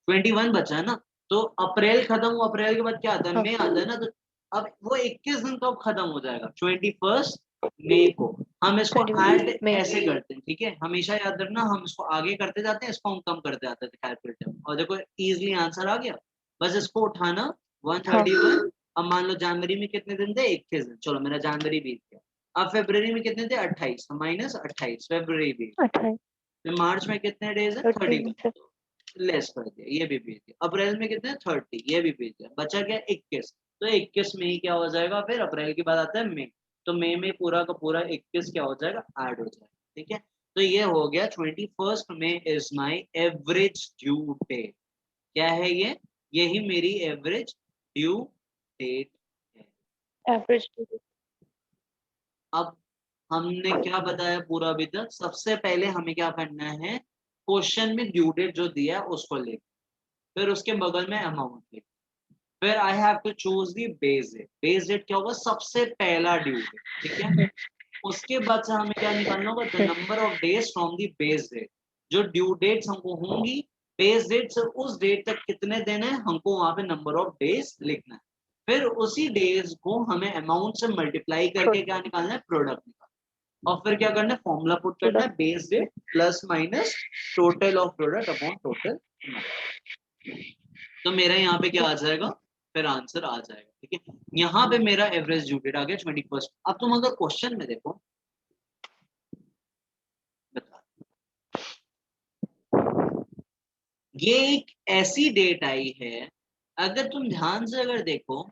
21 बचा है ना, तो अप्रैल खत्म हुआ, अप्रैल के बाद क्या आता है, हाँ मई आता है ना, तो अब वो 21 दिन कब खत्म हो जाएगा 21 मई को। हम इसको 21 ऐड में ऐसे करते हैं, ठीक है, हमेशा याद रखना, हम इसको आगे करते जाते हैं, इसको हम कम करते जाते थे कैलकुलेटर में, और देखो इजिली आंसर आ गया। बस इसको उठाना हाँ 131। अब मान लो जनवरी में कितने दिन थे 21 दिन, चलो मेरा जनवरी बीत गया। अब फरवरी में कितने थे 28, तो -28 फरवरी बीत। 28 फिर मार्च में कितने डेज है 30 31, लेस कर दिया, ये भी भेज दिया। अप्रैल में कितने 30, ये भी भेज दिया, बचा क्या 21, तो 21 में ही क्या हो जाएगा, फिर अप्रैल के बाद आता है मई, तो मई में पूरा का पूरा 21 क्या हो जाएगा, ऐड हो जाएगा, ठीक है। तो ये हो गया 21 में is my average due date. क्या है ये, यही मेरी एवरेज ड्यू डेट है। एवरेज। अब हमने क्या बताया पूरा अभी तक, सबसे पहले हमें क्या करना है, क्वेश्चन में ड्यू डेट जो दिया है उसको लिख, फिर उसके बगल में अमाउंट लिख, फिर I have to choose the base date. Base date क्या होगा, सबसे पहला ड्यू डेट, ठीक है। उसके बाद से हमें क्या निकालना होगा, the number of days from the base date. जो ड्यू डेट्स हमको होंगी बेस डेट से उस डेट तक कितने दिन है, हमको वहां पे नंबर ऑफ डेज लिखना है। फिर उसी डेज को हमें अमाउंट से मल्टीप्लाई करके क्या निकालना है, प्रोडक्ट निकालना, और फिर क्या करना है, फॉर्मूला पुट करना है, product base date plus minus total of product upon total amount. तो मेरा यहाँ पे क्या आ जाएगा, फिर आंसर आ जाएगा, ठीक है। यहाँ पे मेरा एवरेज ड्यू डेट आ गया 21। अब तुम अगर क्वेश्चन में देखो, बता, ये एक ऐसी डेट आई है, अगर तुम ध्यान से अगर देखो,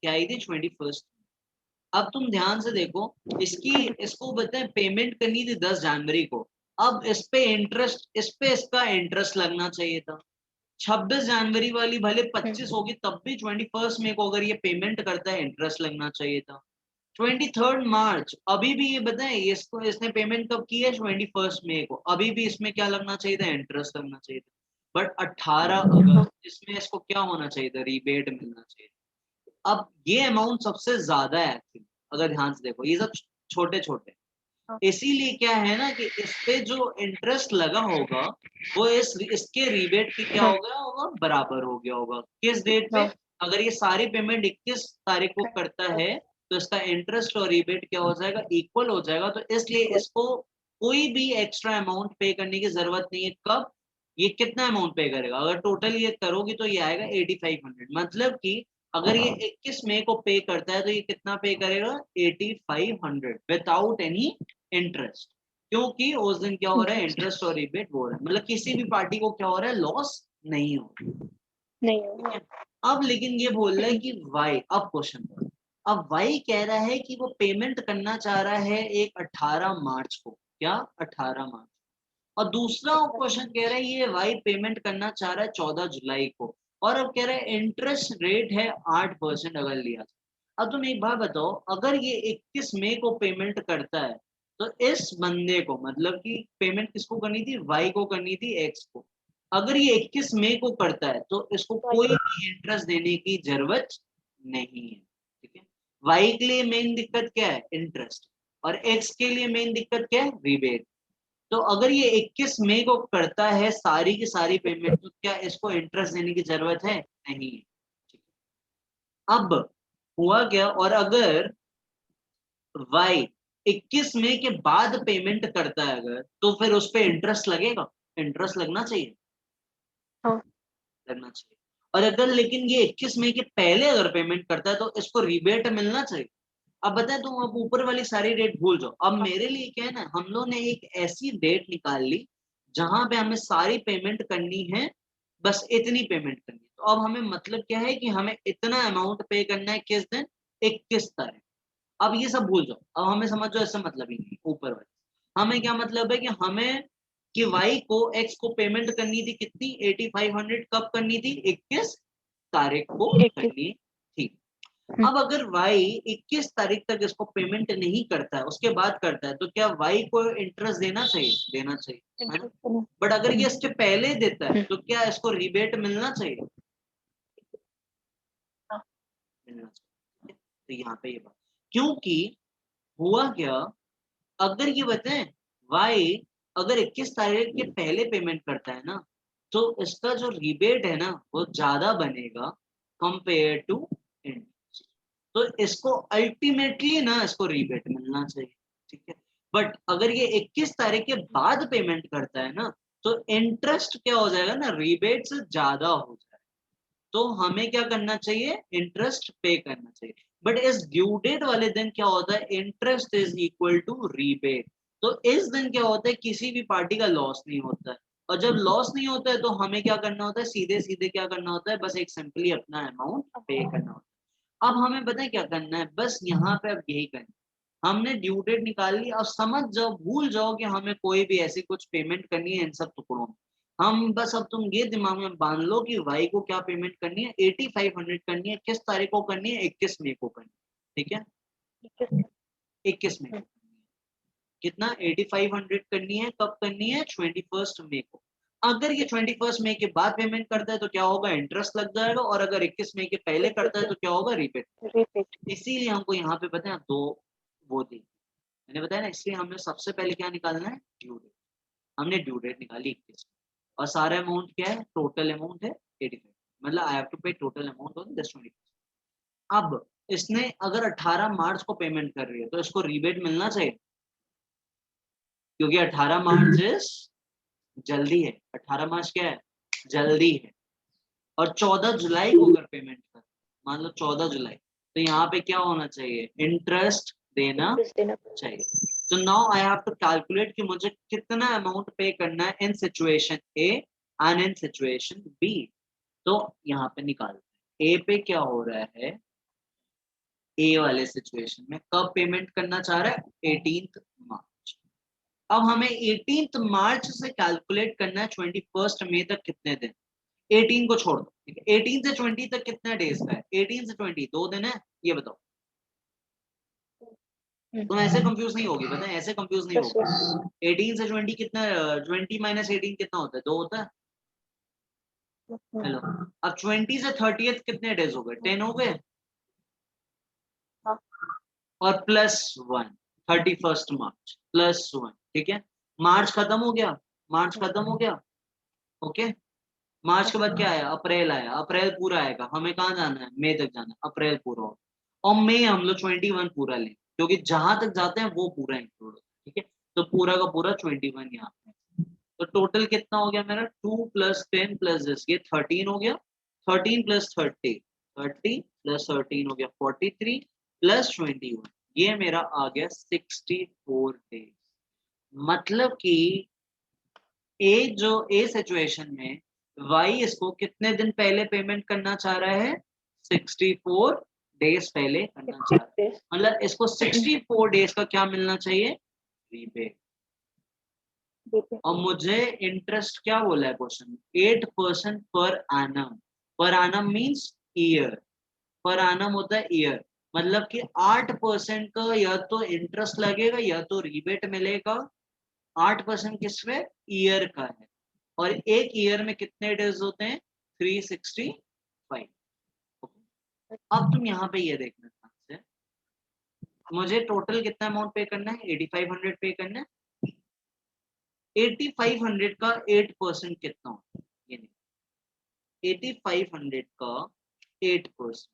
क्या आई थी 21। अब तुम ध्यान से देखो, इसकी इसको बताएं पेमेंट करनी थी 10 जनवरी को। अब इस पे इंटरेस्ट, इस पे इसका इंटरेस्ट लगना चाहिए था। 26 जनवरी वाली भले 25 होगी, तब भी 21 में को अगर ये पेमेंट करता है इंटरेस्ट लगना चाहिए था। 23 मार्च, अभी भी ये बताएं, इसको इसने पेमेंट कब की है 21 मई को, अभी भी इसमें क्या लगना चाहिए था, इंटरेस्ट लगना चाहिए था। बट 18 अगस्त, इसमें इसको क्या होना चाहिए था, रिबेट मिलना चाहिए। अब ये अमाउंट सबसे ज्यादा है एक्चुअली, अगर ध्यान से देखो, ये सब छोटे छोटे, इसीलिए क्या है ना कि इस पे जो इंटरेस्ट लगा होगा वो इसके रिबेट की क्या हो गया होगा, बराबर हो गया होगा। किस डेट पे, अगर ये सारी पेमेंट 21 तारीख को करता है तो इसका इंटरेस्ट और रिबेट क्या हो जाएगा, इक्वल हो जाएगा। तो इसलिए इसको कोई भी एक्स्ट्रा अमाउंट पे करने की जरूरत नहीं है। कब, ये कितना अमाउंट पे करेगा, अगर टोटल ये करोगी तो ये आएगा 8500, मतलब कि अगर ये 21 मई को पे करता है तो ये कितना पे करेगा 8500 विदाउट एनी इंटरेस्ट, क्योंकि उस दिन क्या हो रहा है, इंटरेस्ट और रिबेट हो रहा है, मतलब किसी भी पार्टी को क्या हो रहा है, लॉस नहीं हो नहीं ठीक होगा। है। अब लेकिन ये बोल रहा है कि वाई, अब क्वेश्चन, अब वाई कह रहा है कि वो पेमेंट करना चाह रहा है एक 18 मार्च को, क्या 18 मार्च, और दूसरा क्वेश्चन कह रहा है ये वाई पेमेंट करना चाह रहा है 14 जुलाई को, और अब कह रहा है इंटरेस्ट रेट है 8% अगर लिया जाए। अब तुम एक बात बताओ, अगर ये 21 मई को पेमेंट करता है तो इस बंदे को, मतलब कि पेमेंट किसको करनी थी, वाई को करनी थी एक्स को, अगर ये 21 मई को करता है तो इसको कोई भी इंटरेस्ट देने की जरूरत नहीं है, ठीक है। वाई के लिए मेन दिक्कत क्या है, इंटरेस्ट, और एक्स के लिए मेन दिक्कत क्या है, रिबेट। तो अगर ये 21 मई को करता है सारी की सारी पेमेंट, तो क्या इसको इंटरेस्ट देने की जरूरत है, नहीं है, ठीक है। अब हुआ क्या, और अगर वाई 21 मई के बाद पेमेंट करता है अगर, तो फिर उस पर इंटरेस्ट लगेगा, इंटरेस्ट लगना चाहिए, हाँ लगना चाहिए। और अगर लेकिन ये 21 मई के पहले अगर पेमेंट करता है तो इसको रिबेट मिलना चाहिए। अब बताए तुम, अब ऊपर वाली सारी डेट भूल जाओ, अब मेरे लिए क्या है ना, हम लोग ने एक ऐसी डेट निकाल ली जहां पे हमें सारी पेमेंट करनी है बस इतनी पेमेंट करनी है। तो अब हमें मतलब क्या है कि हमें इतना अमाउंट पे करना है किस दिन, 21 तारीख। अब ये सब भूल जाओ, अब हमें समझो ऐसा मतलब ही नहीं ऊपर वाले। हमें क्या मतलब है कि हमें कि y को x को पेमेंट करनी थी कितनी, 8500 कब करनी थी, 21 तारीख को 21। करनी थी। अब अगर y 21 तारीख तक इसको पेमेंट नहीं करता है, उसके बाद करता है, तो क्या y को इंटरेस्ट देना चाहिए, देना चाहिए, है ना। बट अगर ये इसके पहले देता है तो क्या इसको रिबेट मिलना चाहिए, मिलना चाहिए। तो यहाँ पे ये बात, क्योंकि हुआ क्या, अगर ये बताएं y अगर 21 तारीख के पहले पेमेंट करता है ना, तो इसका जो रिबेट है ना वो ज्यादा बनेगा कंपेयर टू इंटरेस्ट। तो इसको अल्टीमेटली ना इसको रिबेट मिलना चाहिए, ठीक है। बट अगर ये 21 तारीख के बाद पेमेंट करता है ना, तो इंटरेस्ट क्या हो जाएगा ना, रिबेट से ज्यादा हो जाएगा। तो हमें क्या करना चाहिए, इंटरेस्ट पे करना चाहिए। बट इस ड्यू डेट वाले दिन क्या होता है, interest is equal to rebate. तो इस दिन क्या होता है, किसी भी पार्टी का लॉस नहीं होता है। और जब लॉस नहीं होता है तो हमें क्या करना होता है, सीधे सीधे क्या करना होता है, बस एक सिंपली अपना अमाउंट पे करना होता है। अब हमें पता है क्या करना है, बस यहाँ पे अब यही करना है। हमने ड्यू डेट निकाल ली, अब समझ जाओ, भूल जाओ कि हमें कोई भी ऐसी कुछ पेमेंट करनी है इन सब टुकड़ों में। हम बस अब तुम ये दिमाग में बांध लो कि वाई को क्या पेमेंट करनी है, 8500 करनी है, किस तारीख को करनी है, 21 मई को करनी है, ठीक है। 21 मई को करनी है, कितना, 8500 करनी है, कब करनी है, 21 मई को। अगर ये 21 मई के बाद पेमेंट करता है तो क्या होगा, इंटरेस्ट लग जाएगा, और अगर 21 मई के पहले करता है तो क्या होगा, रिपीट। इसीलिए हमको यहाँ पे पता है दो वो दी, मैंने बताया ना, इसलिए हमने सबसे पहले क्या निकालना है, ड्यू डेट। हमने ड्यू डेट निकाली 21, और सारा अमाउंट क्या है, टोटल अमाउंट है 85, मतलब आई हैव टू पे टोटल अमाउंट ऑन दिस 21। अब इसने अगर 18 मार्च को पेमेंट कर रही है तो इसको रिबेट मिलना चाहिए, क्योंकि 18 मार्च इज जल्दी है, 18 मार्च क्या है, जल्दी है। और 14 जुलाई को अगर पेमेंट कर, मान लो 14 जुलाई, तो यहाँ पे क्या होना चाहिए, इंटरेस्ट देना चाहिए। तो now I have to calculate कि मुझे कितना अमाउंट पे करना है in situation A and in situation B. तो यहाँ पे निकालते हैं, ए पे क्या हो रहा है, ए वाले सिचुएशन में कब पेमेंट करना चाह रहा है, 18 मार्च। अब हमें 18 मार्च से कैलकुलेट करना है 21 मई तक कितने दिन, 18 को छोड़ दो, ठीक है। 18 से 20 तक कितने डेज का है, 18 से 20 2 दिन है, ये बताओ। तुम ऐसे कंफ्यूज नहीं होगी, पता है, ऐसे कंफ्यूज नहीं होगी। 18 से 20 कितना, 20 माइनस 18 कितना होता है, 2 होता है। हेलो, अब 20 से 30th कितने डेज हो गए, 10 हो गए, और +1 31 मार्च +1, ठीक है। मार्च खत्म हो गया, मार्च खत्म हो गया, ओके। मार्च के बाद क्या आया, अप्रैल आया, अप्रैल पूरा आएगा, हमें कहाँ जाना है, मई तक जाना है, अप्रैल पूरा हो, और मई हम लोग 21 पूरा लें, क्योंकि जहां तक जाते हैं वो पूरा इंक्लूड होता है, ठीक है। तो पूरा का पूरा 21 यहाँ पे। तो टोटल कितना हो गया मेरा, 2 + 10 + this, ये 13 हो गया, 13 + 30, 30 + 13 हो गया 43 + 21, ये मेरा आ गया 64 डेज। मतलब कि ए सिचुएशन में वाई इसको कितने दिन पहले पेमेंट करना चाह रहा है, 64 डेज पहले करना चाह रहा है। मतलब इसको 64 डेज का क्या मिलना चाहिए, रीबेट। और मुझे इंटरेस्ट क्या बोला है question, 8% per annum. Per annum means year, per annum होता है ईयर, मतलब कि 8% का या तो इंटरेस्ट लगेगा या तो रीबेट मिलेगा। 8% किसमें, ईयर का है, और एक ईयर में कितने डेज होते हैं, 365। अब तुम यहाँ पे ये देखना ध्यान से, मुझे टोटल कितना अमाउंट पे करना है, 8500 पे करना है। 8500 का 8% कितना होता है, ये नहीं, 8500 का 8%,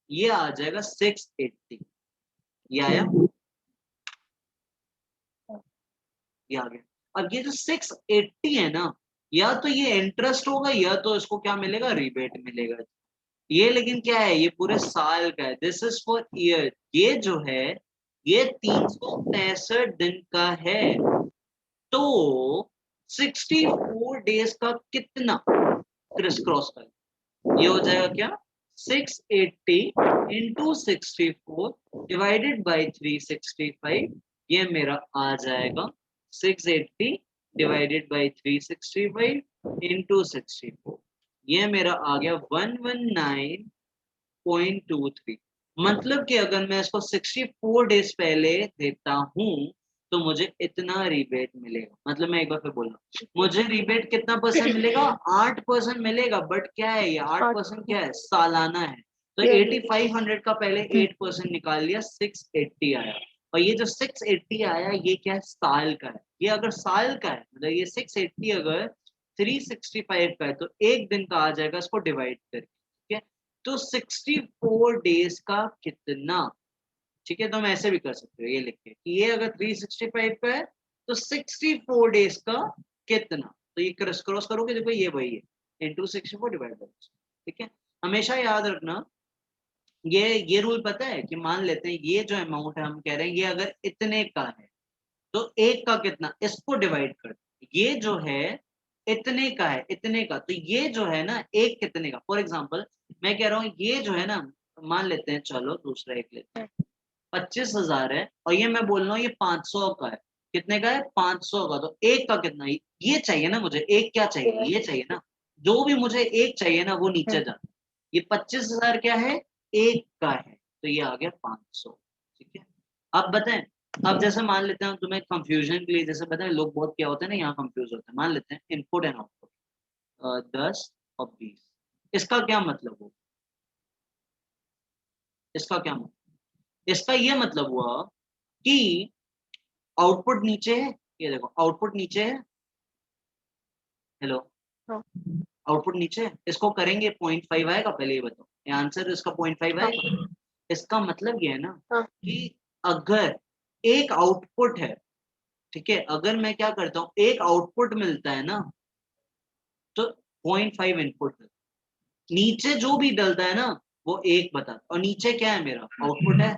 ये आ जाएगा 680। ये आया, ये आ गया। अब ये जो 680 है ना, या तो ये इंटरेस्ट होगा या तो इसको क्या मिलेगा, रिबेट मिलेगा। ये लेकिन क्या है, ये पूरे साल का है, दिस इज फॉर ईयर। ये जो है ये 365 दिन का है। तो 64 डेज का कितना, क्रिस क्रॉस कर, ये हो जाएगा क्या 680 इंटू 64 डिवाइडेड बाई 365, ये मेरा आ जाएगा 680 डिवाइडेड बाई 365 इंटू 64, ये मेरा आ गया 119.23। मतलब कि अगर मैं इसको 64 डेज पहले देता हूं तो मुझे इतना रिबेट मिलेगा। मतलब मैं एक बार फिर बोल रहा हूँ, मुझे रिबेट कितना परसेंट मिलेगा, 8% मिलेगा। बट क्या है ये 8% क्या है, सालाना है। तो Yearly. 8500 का पहले 8% निकाल लिया, 680 आया। और ये जो 680 आया ये क्या है, साल का है। ये अगर साल का है मतलब ये 680 अगर 365 का है तो एक दिन का आ जाएगा इसको डिवाइड करके, ठीक है। तो 64 डेज का कितना, ठीक है। तो हम ऐसे भी कर सकते हो, ये लिख के कि ये अगर 365 का है तो 64 डेज का कितना, तो ये क्रॉस क्रॉस करोगे, देखो ये वही है, इंटू 64 डिवाइड बाई, ठीक है। हमेशा याद रखना ये रूल पता है कि मान लेते हैं ये जो अमाउंट है हम कह रहे हैं ये अगर इतने का है तो एक का कितना, इसको डिवाइड कर दो। ये जो है इतने का है, इतने का, तो ये जो है ना एक कितने का। फॉर एग्जांपल मैं कह रहा हूँ ये जो है ना, मान लेते हैं, चलो दूसरा एक लेते हैं, 25,000 है और ये मैं बोल रहा हूँ ये 500 का है। कितने का है, 500 का। तो एक का कितना, ये चाहिए ना मुझे, एक क्या चाहिए, ये चाहिए ना। जो भी मुझे एक चाहिए ना वो नीचे जाता है। ये 25,000 क्या है, एक का है, तो ये आ गया 500, ठीक है। अब बताएं, अब जैसे मान लेते हैं तुम्हें कंफ्यूजन के लिए, जैसे बताएं लोग बहुत क्या होते हैं ना यहाँ कंफ्यूज होते हैं। मान लेते हैं इनपुट एंड आउटपुट 10 और 20, इसका क्या मतलब हो, इसका क्या मतलब, इसका ये मतलब हुआ कि आउटपुट नीचे है, ये देखो आउटपुट नीचे है, हेलो, हाँ आउटपुट नीचे है, इसको करेंगे 0.5 आएगा, पहले ये बताओ, ये आंसर इसका 0.5 हाँ आएगा। इसका मतलब ये है ना हाँ कि अगर एक आउटपुट है, ठीक है, अगर मैं क्या करता हूँ एक आउटपुट मिलता है ना तो 0.5 इनपुट, नीचे जो भी डलता है ना वो एक बताता, और नीचे क्या है मेरा आउटपुट है,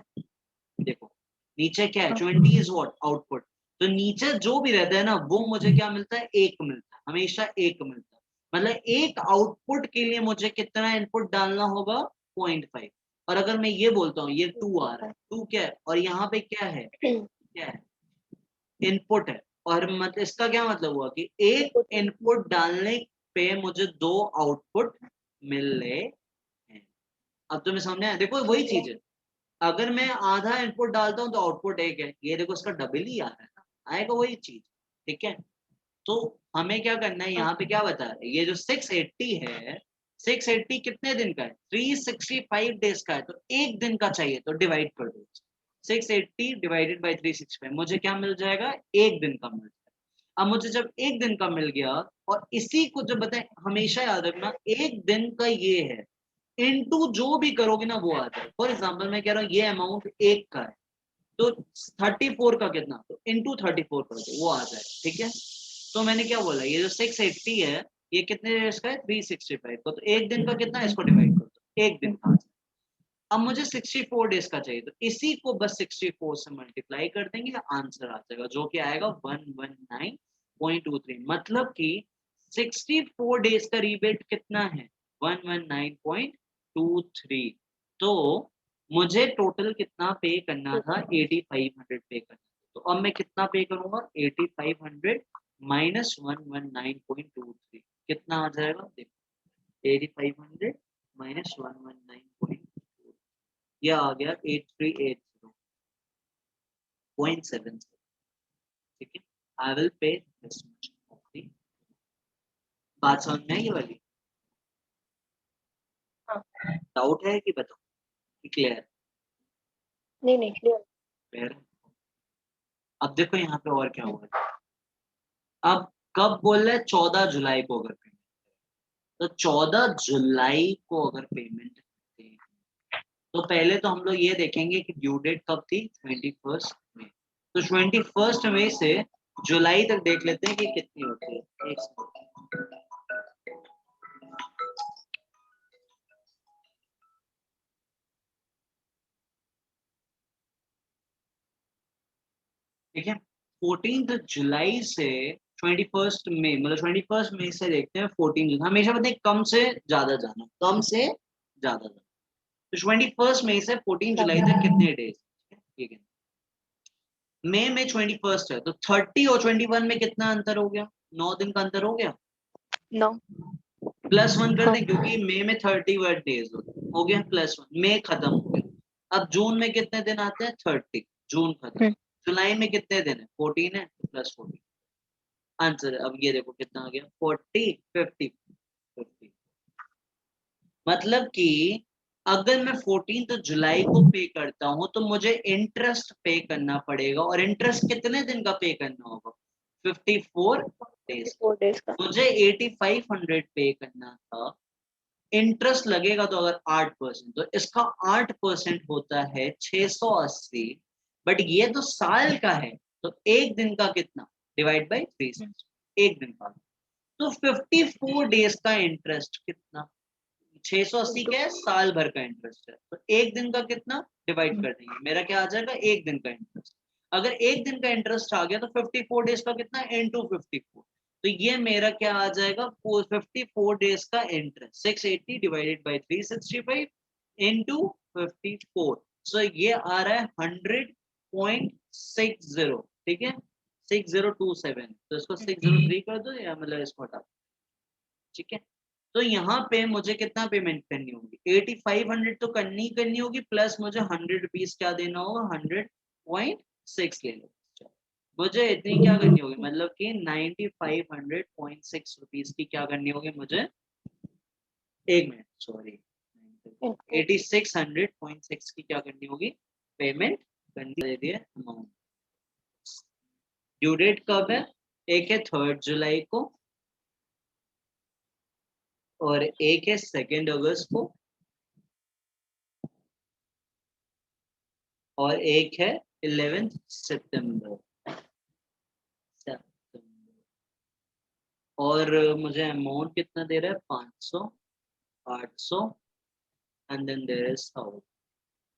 देखो नीचे क्या है, हाँ 20 इज व्हाट आउटपुट। तो नीचे जो भी रहता है ना वो मुझे क्या मिलता है, एक मिलता है, हमेशा एक मिलता है। मतलब एक आउटपुट के लिए मुझे कितना इनपुट डालना होगा, 0.5। और अगर मैं ये बोलता हूँ ये 2 आ रहा है, 2 क्या है, और यहाँ पे क्या है, क्या है, इनपुट है। और मतलब इसका क्या मतलब हुआ कि एक इनपुट डालने पे मुझे 2 आउटपुट मिल रहे हैं। अब तुम्हें समझ आया, देखो वही चीज है, अगर मैं आधा इनपुट डालता हूँ तो आउटपुट एक है, ये देखो इसका डबल ही आ रहा है ना, आएगा वही चीज, ठीक है। तो हमें क्या करना है, यहाँ पे क्या बता रहे हैं, ये जो 680 है, 680 कितने दिन का है, 365 डेज का है, तो एक दिन का चाहिए तो डिवाइड कर दो, 680 डिवाइडेड बाई 365, मुझे क्या मिल जाएगा, एक दिन का मिल जाएगा। अब मुझे जब एक दिन का मिल गया, और इसी को जब बताए हमेशा याद रखना एक दिन का ये है, इनटू जो भी करोगे ना वो आ जाए। फॉर एग्जाम्पल मैं कह रहा हूँ ये अमाउंट एक का है तो 34 का कितना, तो इनटू 34 कर दो वो आ जाए, ठीक है। तो मैंने क्या बोला, ये जो 680 है ये कितने डेज का है, 365 का, तो एक दिन का कितना है, इसको डिवाइड कर दो, एक दिन का आ जाए। अब मुझे 64 डेज का चाहिए तो इसी को बस 64 से मल्टीप्लाई कर देंगे, आंसर आ जाएगा जो कि आएगा 119.23। मतलब कि 64 डेज का रिबेट कितना है, 119.23। तो मुझे टोटल कितना पे करना था, 8500 पे करना था। तो अब मैं कितना पे करूंगा, 8500 माइनस 119.23 कितना आ जाएगा, देखो 8500 माइनस 119.23, यह आ गया 8380.7, ठीक है। I will pay this much. बात समझ में आई ये वाली, हाँ डाउट है कि बताओ कि क्लियर, नहीं नहीं क्लियर। क्लियर। अब देखो यहाँ पे और क्या हुआ है। अब कब बोल रहे हैं, 14 जुलाई को अगर पेमेंट, तो 14 जुलाई को अगर पेमेंट करते हैं तो पहले तो हम लोग ये देखेंगे कि ड्यू डेट कब थी, 21 मई। तो 21 मई से जुलाई तक देख लेते हैं कि कितनी होती है, एक सेकंड। ठीक है, 14 जुलाई से 21 मई, मतलब 21 मई से देखते हैं 14 जून। हमेशा बताए कम से ज्यादा जाना, कम से ज्यादा जाना। तो 21 मई से 14 जुलाई तक कितने डेज? ठीक है, मई में 21 है तो 30 और 21 में कितना अंतर हो गया? 9 दिन का अंतर हो गया। 9 +1 कर हाँ दें क्योंकि मई में 30 वर्क डेज हो गया, +1 मई खत्म हो गया। अब जून में कितने दिन आते हैं? 30, जून खत्म। जुलाई में कितने दिन है? 14 है, +14 आंसर। अब ये देखो कितना आ गया, 40 50 50। मतलब कि अगर मैं 14 जुलाई को पे करता हूं तो मुझे इंटरेस्ट पे करना पड़ेगा, और इंटरेस्ट कितने दिन का पे करना होगा? 54 डेज। 4 डेज का। मुझे 8500 पे करना था, इंटरेस्ट लगेगा तो अगर 8%, तो इसका 8% होता है 680। बट ये तो साल का है, तो एक दिन का कितना? डिवाइड बाई 360, एक दिन का। तो 54 डेज का इंटरेस्ट कितना? 680 क्या है? साल भर का इंटरेस्ट है, तो एक दिन का कितना? डिवाइड कर देंगे, मेरा क्या आ जाएगा? एक दिन का इंटरेस्ट। अगर एक दिन का इंटरेस्ट आ गया तो 54 डेज का कितना? इनटू 54। तो ये मेरा क्या आ जाएगा? 54 डेज का इंटरेस्ट 680 डिवाइडेड बाई 365 इनटू 54। सो ये आ रहा है 100.60। ठीक है, 6027। तो इसको 603 कर दो, या मतलब इसको हटा दो। ठीक है, तो यहाँ पे मुझे कितना पेमेंट करनी होगी? 8500 तो करनी ही करनी होगी, प्लस मुझे 100 रुपीज क्या देना होगा? 100.6 ले लो। मुझे इतनी क्या करनी होगी, मतलब कि 9500.6 रुपीज की क्या करनी होगी मुझे? एक मिनट, सॉरी, 8600.6 की क्या करनी होगी? पेमेंट करनी दे दिए अमाउंट। ड्यू डेट कब है? एक है 3 जुलाई को, और एक है 2 अगस्त को, और एक है 11 सितंबर। और मुझे अमाउंट कितना दे रहा है? 500, 800 एंड देन देयर इज 1000।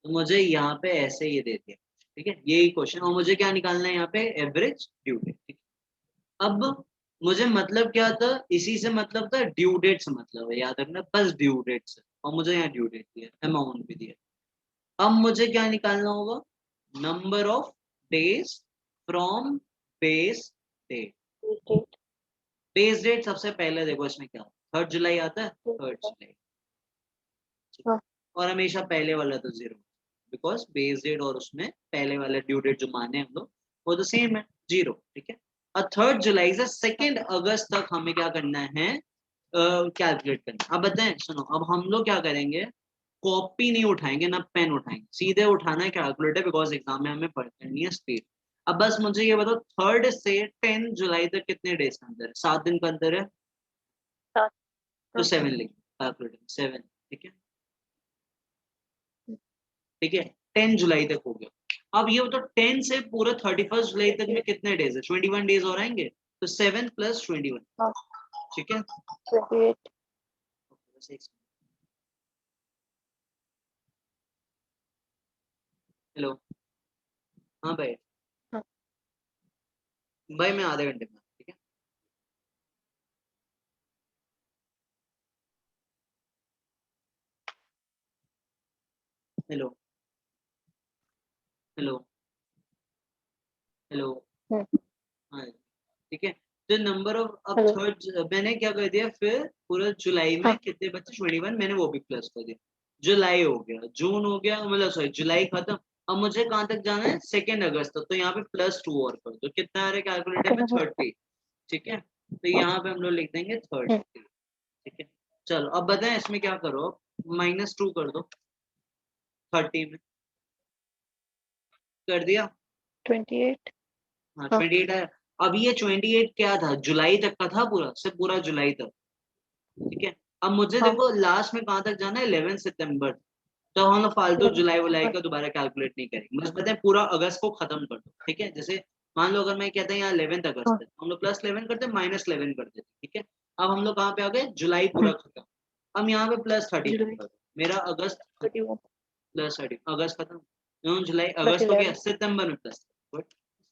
तो मुझे यहाँ पे ऐसे ये दे दिया। ठीक है, यही क्वेश्चन, और मुझे क्या निकालना है यहाँ पे? Average due date. ठीक है, अब मुझे मतलब क्या था? इसी से मतलब था, ड्यू डेट से मतलब है, याद रखना, बस ड्यू डेट से। और मुझे यहाँ ड्यू डेट दिया, अमाउंट भी दिया। अब मुझे क्या निकालना होगा? Number of days from base date. Date. Base date सबसे पहले देखो इसमें क्या, 3 जुलाई आता है, 3 जुलाई। हाँ और हमेशा पहले वाला तो 0, बिकॉज बेस डेट और उसमें पहले वाला ड्यू डेट जो माने हम लोग, वो तो सेम है, 0। ठीक है, और 3 जुलाई से 2 अगस्त तक हमें क्या करना है? कैलकुलेट करना। अब बताएं, सुनो, अब हम लोग क्या करेंगे? कॉपी नहीं उठाएंगे ना पेन उठाएंगे, सीधे उठाना है कैलकुलेटर, बिकॉज एग्जाम में हमें करनी है स्पीड। अब बस मुझे ये बताओ, 3 से 10 जुलाई तक कितने डेज का अंतर है? 7 दिन का अंतर है, 7 तो हाँ 7 लिख कैलकुलेटर 7। ठीक है, ठीक है, 10 जुलाई तक हो गया। अब ये बताओ 10 से पूरा 31 जुलाई तक में कितने डेज है? 21 डेज और आएंगे, तो 7 + 21। हाँ ठीक है, 28 हेलो, हाँ भाई, हाँ भाई मैं आधे घंटे में। ठीक है, हेलो, हेलो, हेलो, हम्म, हाँ, ठीक है। तो नंबर ऑफ, अब हेलो 3 मैंने क्या कर दिया फिर? पूरा जुलाई में हाँ कितने बचे? 21, मैंने वो भी प्लस कर दिया। जुलाई हो गया, जून हो गया, मतलब सॉरी, जुलाई खत्म। अब मुझे कहाँ तक जाना है? 2 अगस्त तक। तो यहाँ पे +2 और कर दो, कितना आ रहा है कैलकुलेटर में? 30। ठीक है, तो यहाँ पे हम लोग लिख देंगे 30। ठीक है, चलो अब बताएं इसमें क्या करो? -2 कर दो 30 में। कर दिया? 28 हाँ, हाँ 28 है। अब ये 28 क्या था? जुलाई तक का था, पूरा सिर्फ पूरा जुलाई तक। ठीक है, अब मुझे हाँ देखो लास्ट में कहाँ तक जाना है? 11 सितंबर। तो हम लोग फालतू जुलाई वुलाई हाँ का दोबारा कैलकुलेट नहीं करेंगे, बस बताएं पूरा अगस्त को खत्म कर दो। ठीक है, जैसे मान लो अगर मैं कहता हूँ यहाँ 11 हाँ अगस्त है, हम लोग +11 करते, -11 कर देते। ठीक है, अब हम लोग कहाँ पे आ गए? जुलाई पूरा खत्म। हम यहाँ पे +31 जुलाई कर दो, मेरा अगस्त खत्म। 31 +30 अगस्त खत्म, जून जुलाई अगस्त हो गया, 11 सितंबर में +,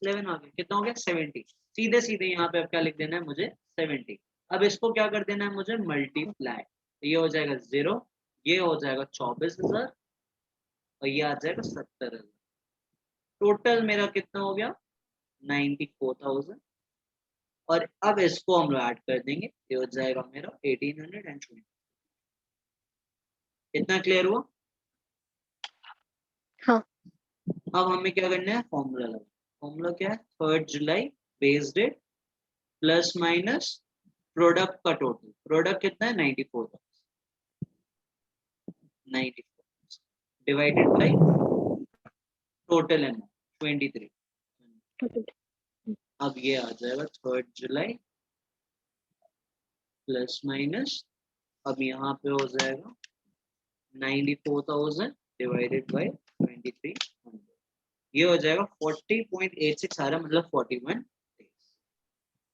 11 आ गया, कितना हो गया 70। सीधे सीधे यहाँ पे अब क्या लिख देना है मुझे 70। अब इसको क्या कर देना है मुझे मल्टीप्लाई, ये हो जाएगा 0, ये हो जाएगा 24,000 और ये आ जाएगा 70,000। टोटल मेरा कितना हो गया 94,000। और अब इसको हम लोग ऐड कर देंगे, ये हो जाएगा मेरा 1820। इतना क्लियर हुआ? हाँ। अब हमें क्या करना है फॉर्मूला लगा, फॉर्मूला क्या है 3 जुलाई base date plus minus product का टोटल, प्रोडक्ट कितना है 94 डिवाइडेड बाई टोटल अमाउंट 23। अब ये आ जाएगा 3 जुलाई प्लस माइनस, अब यहाँ पे हो जाएगा 94,000 डिवाइडेड बाई 2300, ये हो जाएगा 40.86 आ रहा, मतलब 41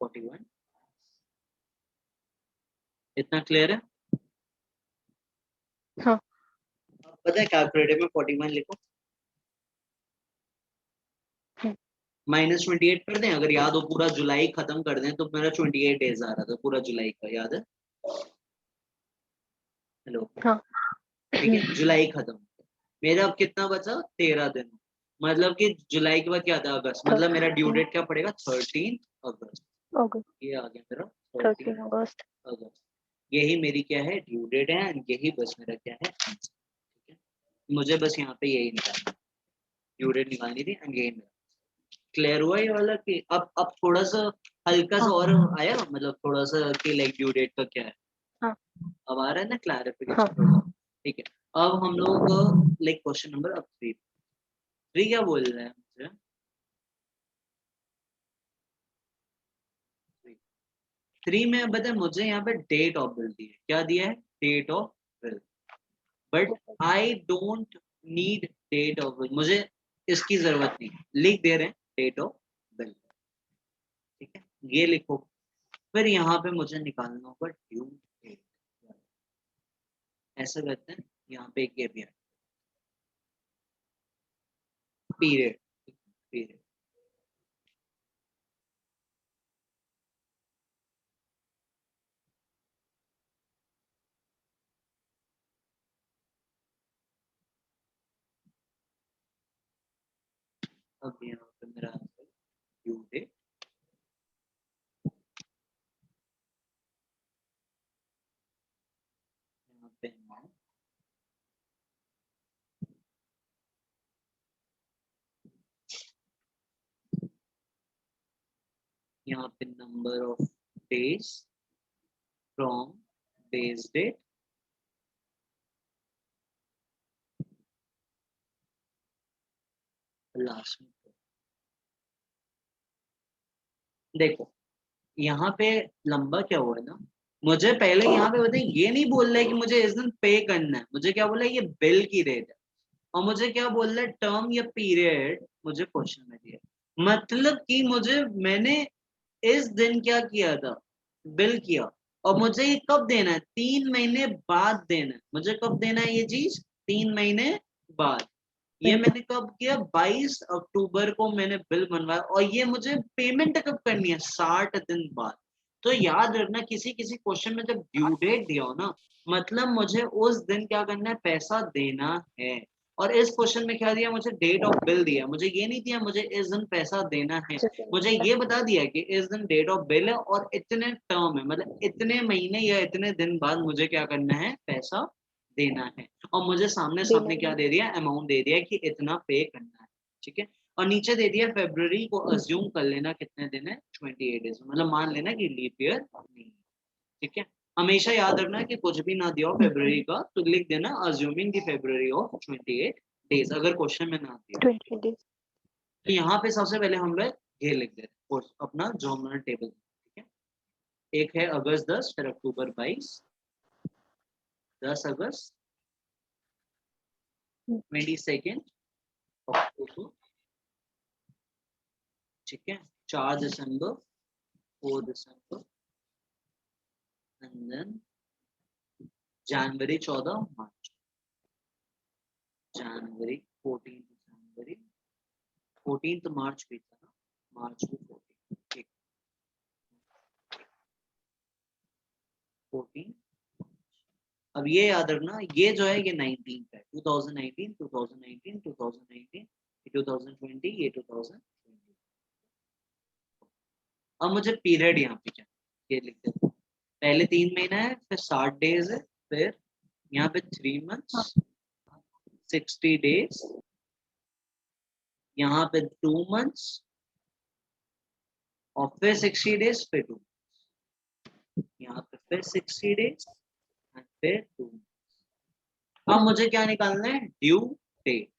41। इतना क्लियर है? हाँ। पता है कैलकुलेटर में 41 लिखो -28 कर दें, अगर याद हो पूरा जुलाई खत्म कर दें तो मेरा 28 डेज आ रहा था पूरा जुलाई का, याद है? हेलो, हाँ। ठीक है जुलाई खत्म, मेरा अब कितना बचा 13 दिन, मतलब कि जुलाई के बाद क्या था अगस्त, मतलब मेरा ड्यू डेट क्या पड़ेगा 13 अगस्त। अगस्त, ये आ गया मेरा 13 13 अगस्त। अगस्त, यही मेरी क्या है ड्यू डेट है, and यही बस मेरा क्या है आंसर। ठीक है, मुझे बस यहाँ पे यही निकालना, ड्यू डेट निकालनी थी एंड यही मेरा क्लियर हुआ ये वाला कि अब थोड़ा सा हल्का सा और आया, मतलब थोड़ा सा कि लाइक ड्यू डेट का क्या है, हाँ। अब आ रहा है ना हाँ। क्लैरिफिकेशन। ठीक है, अब हम लोग लाइक क्वेश्चन नंबर अब 3 क्या बोल रहे हैं मुझे, 3 में बता मुझे यहाँ पे डेट ऑफ बिल दी है, क्या दिया है date of bill, but I don't need date of bill, मुझे इसकी जरूरत नहीं, लिख दे रहे हैं डेट ऑफ बिल। ठीक है, ये लिखो, फिर यहाँ पे मुझे निकालना होगा ड्यू डेट, ऐसा करते हैं यहाँ पे एक ये भी है पीरियड, पीरियड अब यहाँ पे मेरा आंसर ड्यू डेट, यहाँ पे amount, यहाँ पे number of days from base date, last में देखो यहाँ पे लंबा क्या हुआ है ना, मुझे पहले यहाँ पे बताइए ये नहीं बोल रहा है कि मुझे इस दिन पे करना है, मुझे क्या बोला है ये बिल की रेट है, और मुझे क्या बोल रहा है टर्म या पीरियड मुझे क्वेश्चन में दिया, मतलब कि मुझे मैंने इस दिन क्या किया था बिल किया, और मुझे ये कब देना है 3 महीने बाद देना है, मुझे कब देना है ये चीज 3 महीने बाद, ये मैंने कब किया 22 अक्टूबर को मैंने बिल बनवाया, और ये मुझे पेमेंट कब करनी है 60 दिन बाद। तो याद रखना किसी किसी क्वेश्चन में जब ड्यू डेट दिया हो ना, मतलब मुझे उस दिन क्या करना है पैसा देना है, और इस क्वेश्चन में क्या दिया मुझे डेट ऑफ बिल दिया, मुझे ये नहीं दिया मुझे इस दिन पैसा देना है, मुझे ये बता दिया कि इस दिन डेट ऑफ बिल है और इतने टर्म है, मतलब इतने महीने या इतने दिन बाद मुझे क्या करना है पैसा देना है, और मुझे सामने सामने क्या दे दिया अमाउंट दे दिया कि इतना पे करना है। ठीक है, और नीचे दे दिया फेब्रुवरी को अज्यूम कर लेना कितने दिन है 28 डेज, मतलब मान लेना कि लीप ईयर नहीं है। ठीक है, हमेशा याद रखना कि कुछ भी ना दिया हो फेब्रुवरी का तो लिख देना assuming the February of 28 days, अगर क्वेश्चन में ना दिया। 20 days। तो यहाँ पे सबसे पहले हम लोग ये लिख देते हैं अपना जो हमने टेबल। ठीक है, एक है अगस्त 10, फिर अक्टूबर 22, 10 अगस्त, 22 अक्टूबर, ठीक है, 4 दिसंबर, 4 दिसंबर, एंड देन जनवरी 14 मार्च, जनवरी 14 जनवरी 14 मार्च भी था ना, मार्च टू 14, 14। अब ये याद रखना, ये जो है ये 19 का है, 2019, 2019, 2019, 2020, ये 2020। अब मुझे पीरियड यहाँ पे क्या, ये लिख देते हैं। पहले 3 महीना है, फिर 60 डेज है, फिर यहाँ पे 3 मंथ्स, 60 डेज, यहाँ पे 2 मंथ्स, और फिर 60 डेज, फिर 2, यहाँ पे फिर 60 डेज, फिर 2। अब मुझे क्या निकालना है, ड्यू डेट।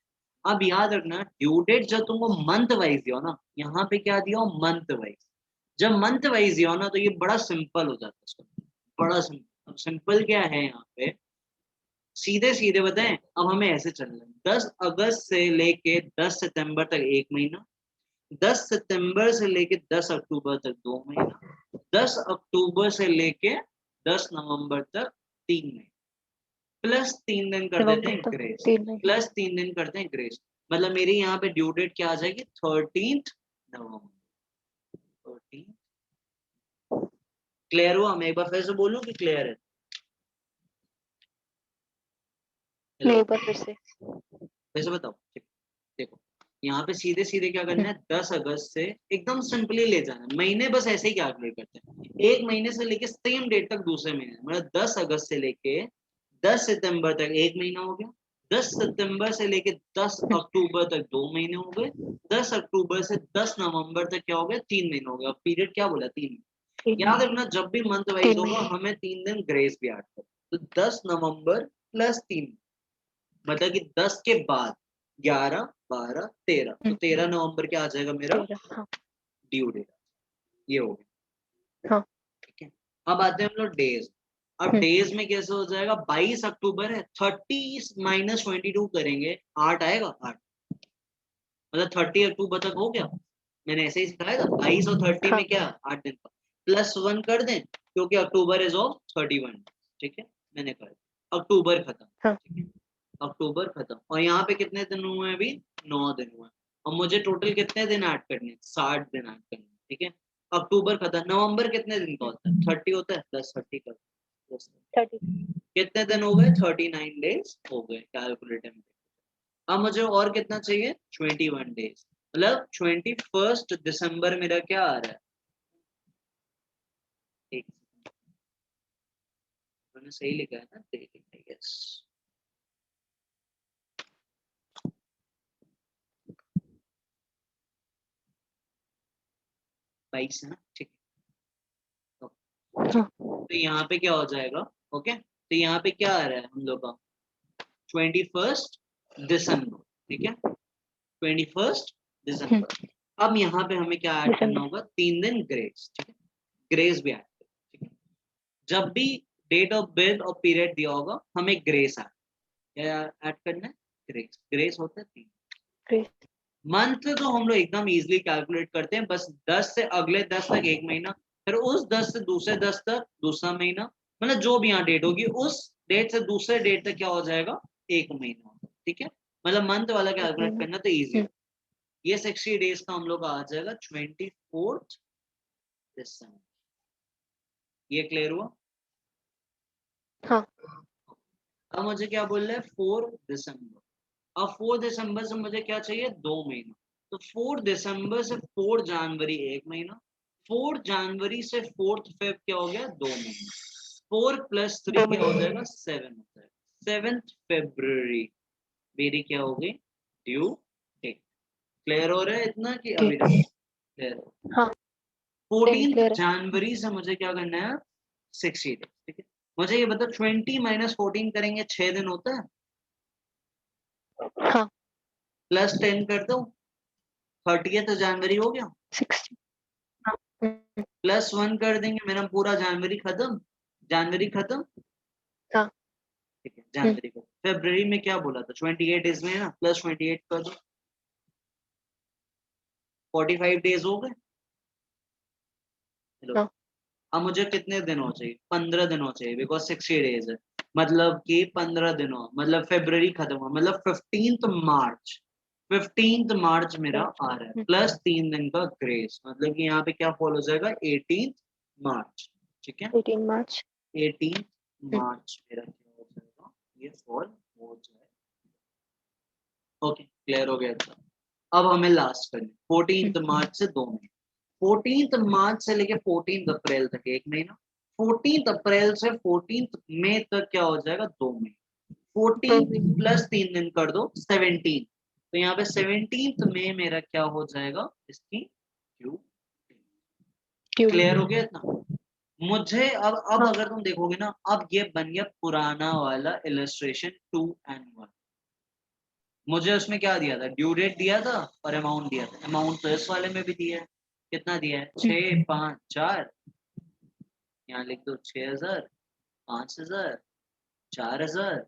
अब याद रखना, ड्यू डेट जब तुमको मंथ वाइज दिया हो ना, यहाँ पे क्या दिया हो, मंथ वाइज। जब मंथ वाइज दिया हो ना, तो ये बड़ा सिंपल हो जाता है इसका, बड़ा सिंपल। सिंपल क्या है यहाँ पे, सीधे सीधे बताएं, अब हमें ऐसे चलना है, 10 अगस्त से लेके 10 सितंबर तक 1 महीना, 10 सितंबर से लेके 10 अक्टूबर तक 2 महीना, 10 अक्टूबर से लेके 10 नवंबर तक 3 महीने, प्लस 3 दिन कर देते नवंबर हैं तक ग्रेस, 3 महीने। प्लस 3 दिन करते हैं ग्रेस। मतलब मेरी यहाँ पे ड्यू डेट क्या आ जाएगी, 13 नवंबर, 13। क्लियर हुआ? मैं एक बार फिर से बोलूं कि क्लियर है? नहीं, एक बार फिर से। फिर से बताओ, ठीक। देखो यहाँ पे सीधे सीधे क्या करना है, 10 अगस्त से एकदम सिंपली ले जाना है, महीने बस ऐसे ही कैलकुलेट करते हैं, एक महीने से लेके सेम डेट तक दूसरे महीने, मतलब 10 अगस्त से लेके 10 सितंबर तक 1 महीना हो गया, 10 सितंबर से लेके 10 अक्टूबर तक 2 महीने हो गए, 10 अक्टूबर से 10 नवंबर तक क्या हो गया, 3 महीने हो गया। पीरियड क्या बोला, 3। याद रखना, जब भी मंथ वाइज 3 होगा महीने। हमें 3 दिन ग्रेस भी ऐड करो, तो 10 नवंबर प्लस 3, मतलब कि 10 के बाद 11, 12, 13, तो 13 नवंबर क्या आ जाएगा मेरा 13। हाँ ड्यू डेट, ये हो गया। हाँ। ठीक है, अब आते हैं हम लोग डेज। अब डेज में कैसे हो जाएगा, 22 अक्टूबर है, 30 माइनस 22 करेंगे, 8 आएगा, 8, मतलब 30 अक्टूबर तक हो गया। मैंने ऐसे ही सिखाया था, 22 और 30 में क्या, 8 दिन का, प्लस 1 कर दें, क्योंकि अक्टूबर इज ऑफ 31। ठीक है, मैंने कर दिया, अक्टूबर खत्म। हाँ। ठीक है, अक्टूबर खत्म, और यहाँ पे कितने दिन हुए हैं अभी, 9 दिन हुए हैं, और मुझे टोटल कितने दिन ऐड करने हैं, 60 दिन ऐड करने हैं। ठीक है, अक्टूबर खत्म, नवंबर कितने दिन का होता है, 30 होता है, प्लस 30 कर 30। कितने दिन हो गए, 39 डेज हो गए कैलकुलेटर में। अब मुझे और कितना चाहिए, 21 डेज, मतलब 21 दिसंबर मेरा क्या आ रहा है, एक मैंने सही लिखा है ना, देख यस, बाईस है ना, ठीक है। तो यहाँ पे क्या हो जाएगा, ओके, तो यहाँ पे क्या आ रहा है हम लोग का, 21 दिसंबर। ठीक है, 21 दिसंबर। अब यहाँ पे हमें क्या ऐड करना होगा, 3 दिन ग्रेस। ठीक है, ग्रेस भी ऐड करें। ठीक है, जब भी डेट ऑफ बर्थ और पीरियड दिया होगा, हमें ग्रेस ऐड करना है, ग्रेस, ग्रेस होता है 3। मंथ तो हम लोग एकदम इजीली कैलकुलेट करते हैं, बस 10 से अगले 10 तक 1 महीना, फिर उस 10 से दूसरे 10 तक दूसरा महीना, मतलब जो भी यहाँ डेट होगी उस डेट से दूसरे डेट तक क्या हो जाएगा, 1 महीना। ठीक है, मतलब मंथ वाला कैलकुलेट करना तो इजी हो। ये 60 डेज का हम लोग आ जाएगा 24 दिसंबर। ये क्लियर हुआ? हाँ। अब मुझे क्या बोल रहे हैं, 4 दिसंबर। अब 4 दिसंबर से मुझे क्या चाहिए, 2 महीना, तो 4 दिसंबर से 4 जनवरी 1 महीना, 4 जनवरी से 4 फेब क्या हो गया, 2 महीना, 4 प्लस 3 क्या हो जाएगा, 7 हो जाएगा, 7 फरवरी मेरी क्या हो गई, ड्यू डेट। क्लियर हो रहा है इतना कि अभी तक क्लियर? हाँ 14 क्लियर है। जनवरी से मुझे क्या करना है, 60 डेज। ठीक है, मुझे ये बता, 20 माइनस 14 करेंगे 6 दिन होता है, हाँ प्लस 10 कर दो, 30 जनवरी हो गया, 60। हाँ। प्लस 1 कर देंगे, मेरा पूरा जनवरी खत्म, जनवरी खत्म। हाँ। ठीक है, जनवरी को फरवरी में क्या बोला था, 28 डेज में है ना, प्लस 28 कर दो, 45 डेज हो गए। हेलो, हाँ। अब मुझे कितने दिन हो चाहिए, 15 दिन हो चाहिए, बिकॉज 60 डेज है, मतलब कि 15 दिन हो, मतलब फरवरी खत्म हो, मतलब 15 मार्च। 15 मार्च मेरा आ रहा है प्लस 3 दिन का ग्रेस, मतलब कि यहाँ पे क्या फॉल हो जाएगा 18 मार्च, ठीक है 18 मार्च 18 मार्च मेरा क्या हो जाएगा, ये फॉल हो जाएगा। ओके क्लियर हो गया था। अब हमें लास्ट करनी 14 मार्च से 2 महीने, 14 मार्च से लेके 14 अप्रैल तक एक महीना, 14 अप्रैल से 14 मई तक क्या हो जाएगा 2 महीने, 14 प्लस 3 दिन कर दो 17, तो यहाँ पे 17 मई मेरा क्या हो जाएगा इसकी क्यू। क्लियर हो गया इतना। मुझे अब अगर तुम देखोगे ना, अब ये बन गया पुराना वाला इलस्ट्रेशन 2 and 1। मुझे उसमें क्या दिया था, ड्यू डेट दिया था और अमाउंट दिया था, अमाउंट तो इस वाले में भी दिया है, कितना दिया है 6 5 4, यहाँ लिख दो 6000 5000 4000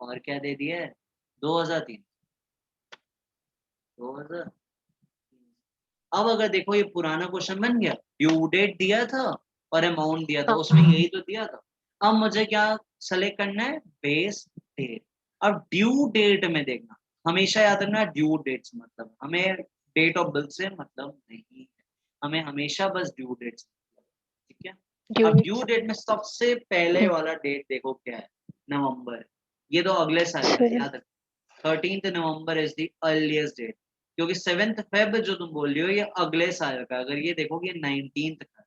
और क्या दे दिया है 2003 2000। अब अगर देखो ये पुराना क्वेश्चन बन गया, ड्यू डेट दिया था और अमाउंट दिया था, उसमें यही तो दिया था। अब मुझे क्या सेलेक्ट करना है, बेस डेट। अब ड्यू डेट में देखना, हमेशा याद रखना ड्यू डेट से मतलब हमें डेट ऑफ बर्थ से मतलब नहीं है, हमें हमेशा बस ड्यू डेट से मतलब, ठीक है। अब ड्यू डेट में सबसे पहले वाला डेट देखो क्या है, नवंबर, ये तो अगले साल का याद रखना, 13 November is the earliest date, क्योंकि 7 फेब जो तुम बोल रही हो ये अगले साल का, अगर ये देखोगे 19 का,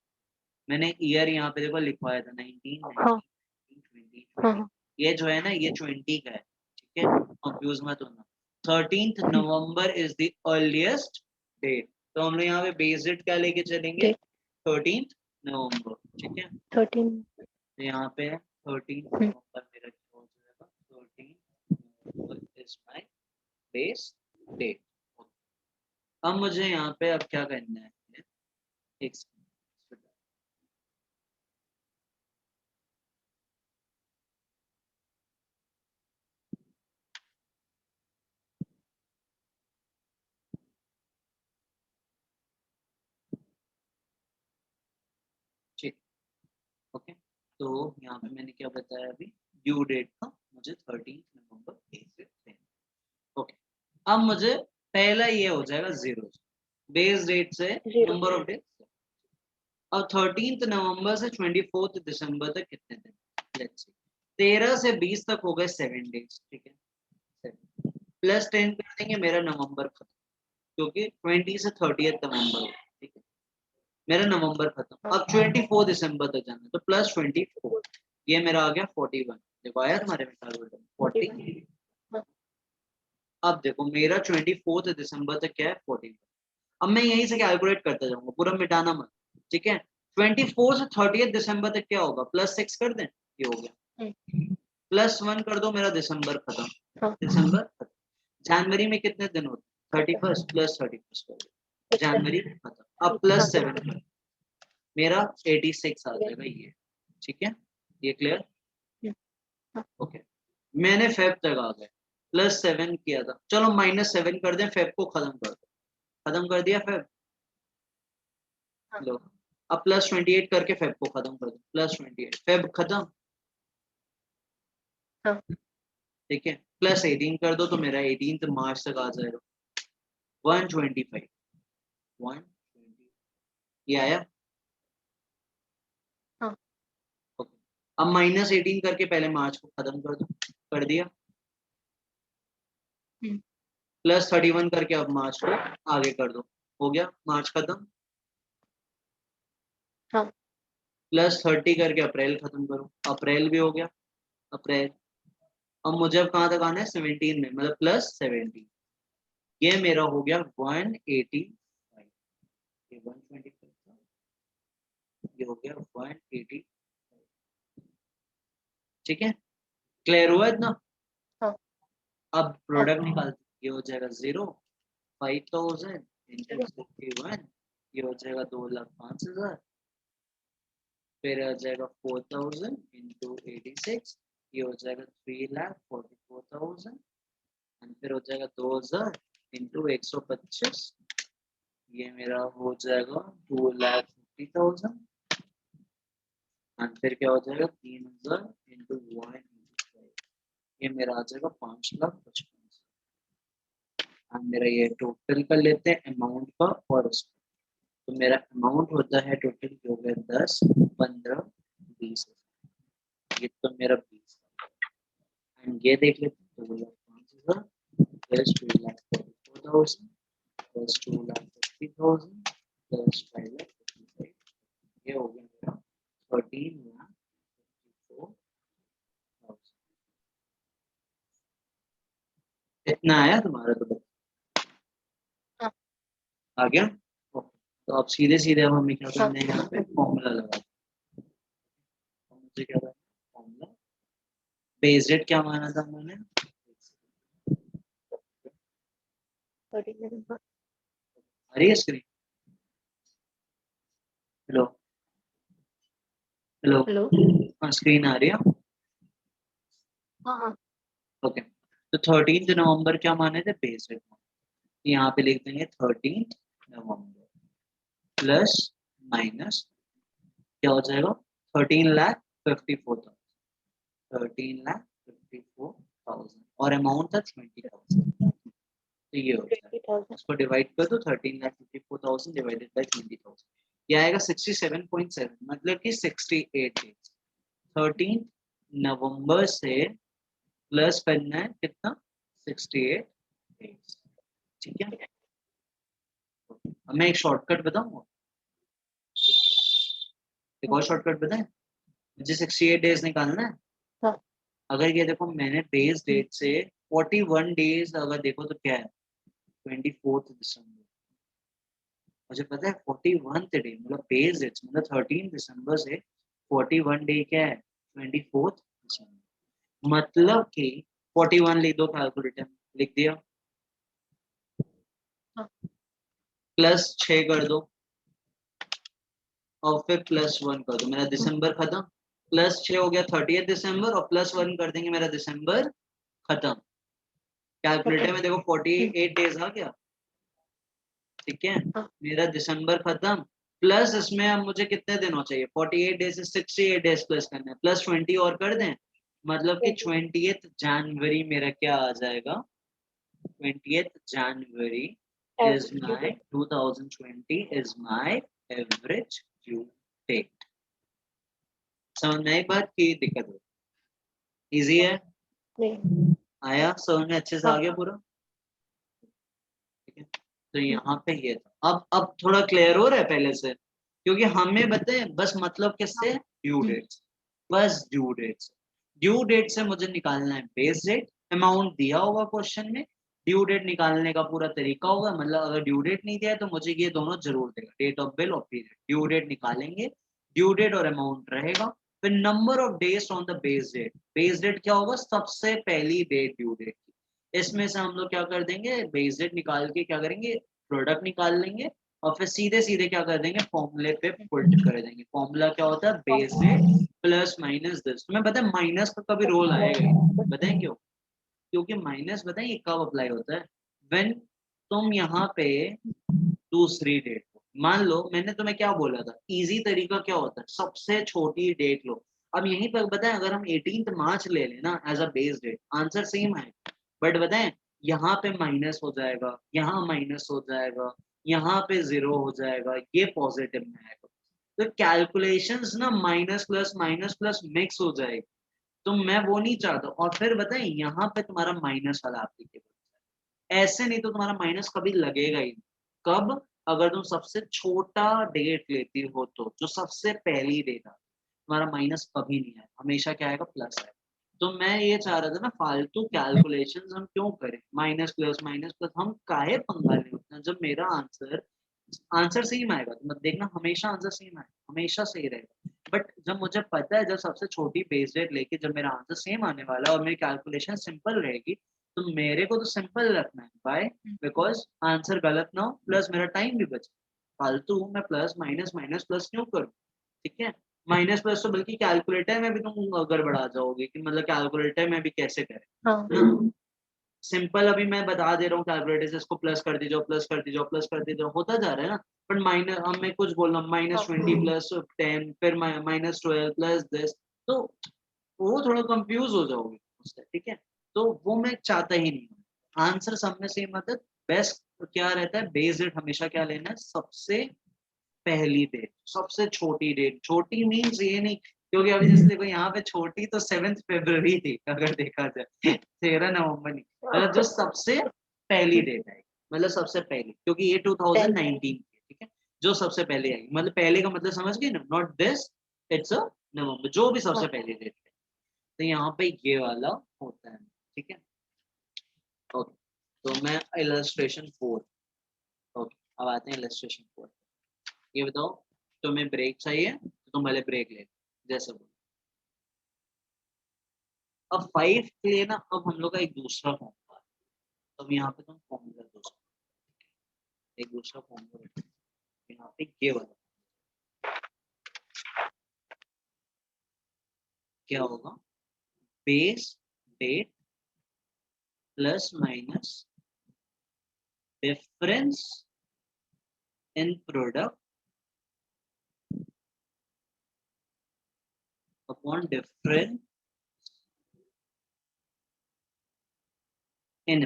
मैंने ईयर यहाँ पे देखो लिखवाया था 19 20 ये जो है ना ये 20 का है, ठीक है कंफ्यूज मत होना। 13 November is the earliest date, तो हम लोग यहाँ पे बेस डेट क्या लेके चलेंगे 13 नवंबर, ठीक है 13 तो यहाँ पे 13 नवंबर मेरा क्या हो जाएगा, 13 November is my base date. अब मुझे यहाँ पे अब क्या करना है, एक सेकंड, ठीक ओके। तो यहाँ पे मैंने क्या बताया अभी, ड्यू डेट था मुझे 13 नवंबर से ओके। अब मुझे पहला ये हो जाएगा 0 बेस डेट से नंबर ऑफ डेज। अब 13 नवंबर से 24 दिसंबर तक कितने दिन, लेट्स सी 13 से 20 तक हो गए 7 डेज, ठीक है प्लस 10 कर देंगे मेरा नवंबर खत्म, क्योंकि 20 से 30 नवंबर हो, ठीक है मेरा नवंबर खत्म। अब 24 दिसंबर तक जाना तो प्लस 24, ये मेरा आ गया 41, देखो आया तुम्हारे में कैलकुलेटर 40। अब देखो मेरा 24 दिसंबर तक क्या है 41, अब मैं यहीं से कैलकुलेट करता जाऊंगा, पूरा मिटाना मत, ठीक है 24 से 30 दिसंबर तक क्या होगा, +6 कर दें, ये हो गया +1 कर दो, मेरा दिसंबर खत्म, दिसंबर खत्म। जनवरी में कितने दिन होते 31 + 31 कर दो, जनवरी खत्म। अब +7 मेरा 86 आ जाएगा ये, ठीक है ये क्लियर ओके। मैंने फेब तक आ गए, +7 किया था, चलो -7 कर दें, फेब को खत्म कर दो, खत्म कर दिया फेब, लो अब +28 करके फेब को खत्म कर दो, +28 फेब खत्म, ठीक है +18 कर दो तो मेरा 18 मार्च तक आ जाएगा 125 120, ये आया ओके। अब -18 करके पहले मार्च को खत्म कर दो, कर दिया +31 करके अब मार्च को आगे कर दो, हो गया मार्च खत्म। +30 करके अप्रैल खत्म करो, अप्रैल भी हो गया अप्रैल। अब मुझे अब कहाँ तक आना है 17 में, मतलब +17, ये मेरा हो गया 185, ये 125 था, ये हो गया 180, ठीक है क्लियर हुआ इतना। अब प्रोडक्ट निकालते, ये हो जाएगा 0 5000 इंटू 51, ये हो जाएगा 2,05,000, फिर आ जाएगा 4000 इंटू 86, ये हो जाएगा 3,44,000, फिर हो जाएगा 2000 इंटू 125, ये मेरा हो जाएगा 2,50,000, फिर क्या हो जाएगा 3,000 इंटू 1, ये मेरा आ जाएगा 5,55,000। हम मेरा ये टोटल कर लेते हैं अमाउंट का और उसका। तो मेरा अमाउंट होता है टोटल हो गया 10, 15, 20। ये तो मेरा 20 एंड ये देख लेते हैं 2,05,000 प्लस 2,44,000 प्लस 2,50,000 प्लस 5,55,000। ये हो गया मेरा 13,54,000। इतना आया तुम्हारा तो बता हाँ। आ गया। तो अब सीधे सीधे अब हमें क्या हाँ। करना है यहाँ पे फॉर्मूला लगा। मुझे क्या करना है फॉर्मूला। बेस रेट क्या माना था हमने। 13 आ रही है स्क्रीन। Hello hello hello. हाँ स्क्रीन आ रही है। हाँ हाँ ओके तो 13 नवंबर क्या माने थे बेस रेट। यहाँ पे लिख देंगे 13 नवंबर प्लस माइनस क्या हो जाएगा 13,54,000 13,54,000 और अमाउंट था 20,000। तो ये हो जाएगा 20,000। इसको डिवाइड कर दो 13,54,000 डिवाइडेड बाय 20,000 ये आएगा 67.7 मतलब कि 68 डेज। 13 नवंबर से प्लस करना है कितना 68 डेज। ठीक है अब मैं एक शॉर्टकट बताऊंगा। एक और शॉर्टकट बताएं मुझे 68 डेज निकालना है। हाँ। अगर ये देखो मैंने बेस डेट से 41 डेज अगर देखो तो क्या है 24 दिसंबर। मुझे पता है 41th डे मतलब बेस डेट मतलब 13 दिसंबर से 41 डे क्या है 24 दिसंबर मतलब कि 41 लिख दो कैलकुलेटर लिख दिया हाँ। प्लस 6 कर दो और फिर +1 कर दो मेरा दिसंबर खत्म। +6 हो गया 30 दिसंबर और +1 कर देंगे मेरा दिसंबर खत्म। कैलकुलेटर में देखो 48 डेज आ गया। ठीक है हाँ। मेरा दिसंबर खत्म प्लस इसमें अब मुझे कितने दिन हो चाहिए 48 डेज से 68 डेज प्लस करना है प्लस 20 और कर दें मतलब कि 20th जनवरी मेरा क्या आ जाएगा 20th January is average due my date. 2020 is my average due date। समझ में आई बात की दिक्कत हो इजी है नहीं। आया समझ में अच्छे से आ हाँ। गया पूरा। ठीक है तो यहाँ पे ये था अब थोड़ा क्लियर हो रहा है पहले से क्योंकि हमें बताए बस मतलब किससे ड्यू डेट बस ड्यू डेट से मुझे निकालना है बेस डेट अमाउंट दिया होगा क्वेश्चन में ड्यू डेट निकालने का पूरा तरीका होगा मतलब अगर ड्यू डेट नहीं दिया है तो मुझे ये दोनों जरूर देगा डेट ऑफ बिल और पीरियड ड्यू डेट निकालेंगे ड्यू डेट और अमाउंट रहेगा फिर number of days on the base date क्या होगा सबसे पहली डेट ड्यू डेट की इसमें से हम लोग क्या कर देंगे बेस डेट निकाल के क्या करेंगे प्रोडक्ट निकाल लेंगे और फिर सीधे सीधे क्या कर देंगे फॉर्मूले पे पुट कर देंगे फॉर्मूला क्या होता है base rate plus minus this तुम्हें पता है माइनस का कभी रोल आएगा ही नहीं बताएं क्यों क्योंकि माइनस बताएं ये कब अप्लाई होता है व्हेन तुम यहाँ पे दूसरी डेट को मान लो मैंने तुम्हें क्या बोला था इजी तरीका क्या होता है सबसे छोटी डेट लो अब यहीं पर बताएं अगर हम 18 मार्च ले लेना as a base date answer same है बट बताएं यहाँ पे माइनस हो जाएगा यहाँ माइनस हो जाएगा यहाँ पे 0 हो जाएगा ये पॉजिटिव में आएगा तो कैलकुलेशंस ना माइनस प्लस मिक्स हो जाएगी तो मैं वो नहीं चाहता और फिर बताएं यहाँ पे तुम्हारा माइनस वाला एप्लीकेबल ऐसे नहीं तो तुम्हारा माइनस कभी लगेगा ही नहीं कब अगर तुम सबसे छोटा डेट लेती हो तो जो सबसे पहली डेट है तुम्हारा माइनस कभी नहीं आएगा हमेशा क्या आएगा प्लस आएगा तो मैं ये चाह रहा था ना फालतू कैलकुलेशंस हम क्यों करें माइनस प्लस हम काहे पंगा लें उतना जब मेरा आंसर आंसर सेम आएगा तो मत देखना हमेशा आंसर सेम आएगा हमेशा सही रहेगा बट जब मुझे पता है जब सबसे छोटी बेस रेट लेके जब मेरा आंसर सेम आने वाला है और मेरी कैलकुलेशन सिंपल रहेगी तो मेरे को तो सिंपल रखना है बाय बिकॉज आंसर गलत ना हो प्लस मेरा टाइम भी बचे फालतू मैं प्लस माइनस प्लस क्यों करूँ। ठीक है माइनस प्लस तो बल्कि कैलकुलेटर में भी तुम गड़बड़ा जाओगे कि मतलब कैलकुलेटर में भी कैसे करें हाँ। ना सिंपल अभी मैं बता दे रहा हूँ कैलकुलेटर से इसको प्लस कर दीजिए प्लस कर दीजिए प्लस कर दीजिए होता जा रहा है ना बट माइनस अब मैं कुछ बोल रहा हूँ -20 प्लस 10 फिर -12 प्लस दिस तो वो थोड़ा कंफ्यूज हो जाओगे उससे ठीक है तो वो मैं चाहता ही नहीं हूँ आंसर सब में सेम आता बेस्ट क्या रहता है, बेस डेट हमेशा क्या लेना है, सबसे पहली डेट, सबसे छोटी डेट। छोटी मीन्स ये नहीं, क्योंकि अभी जैसे देखो यहाँ पे छोटी तो 7 फरवरी थी अगर देखा जाए 13 नवंबर नहीं, मतलब जो सबसे पहली डेट है, मतलब सबसे पहली, क्योंकि ये 2019 की, ठीक है, जो सबसे पहले आई, मतलब पहले का मतलब समझ गए ना, नॉट दिस, इट्स अ नवंबर, जो भी सबसे पहली डेट है, तो यहाँ पे ये वाला होता है, ठीक है। ओके, तो मैं इलस्ट्रेशन 4, ओके अब आते हैं इलस्ट्रेशन 4। ये बताओ, तुम्हें ब्रेक चाहिए तो तुम पहले ब्रेक ले, जैसे बोलो। अब 5 के लिए ना, अब हम लोग का एक दूसरा फॉर्मूला, तो अब यहाँ पे तुम फॉर्मूला दूसरा, एक दूसरा फॉर्मूला यहाँ पे ये वाला क्या होगा, base date plus minus difference in product upon difference in.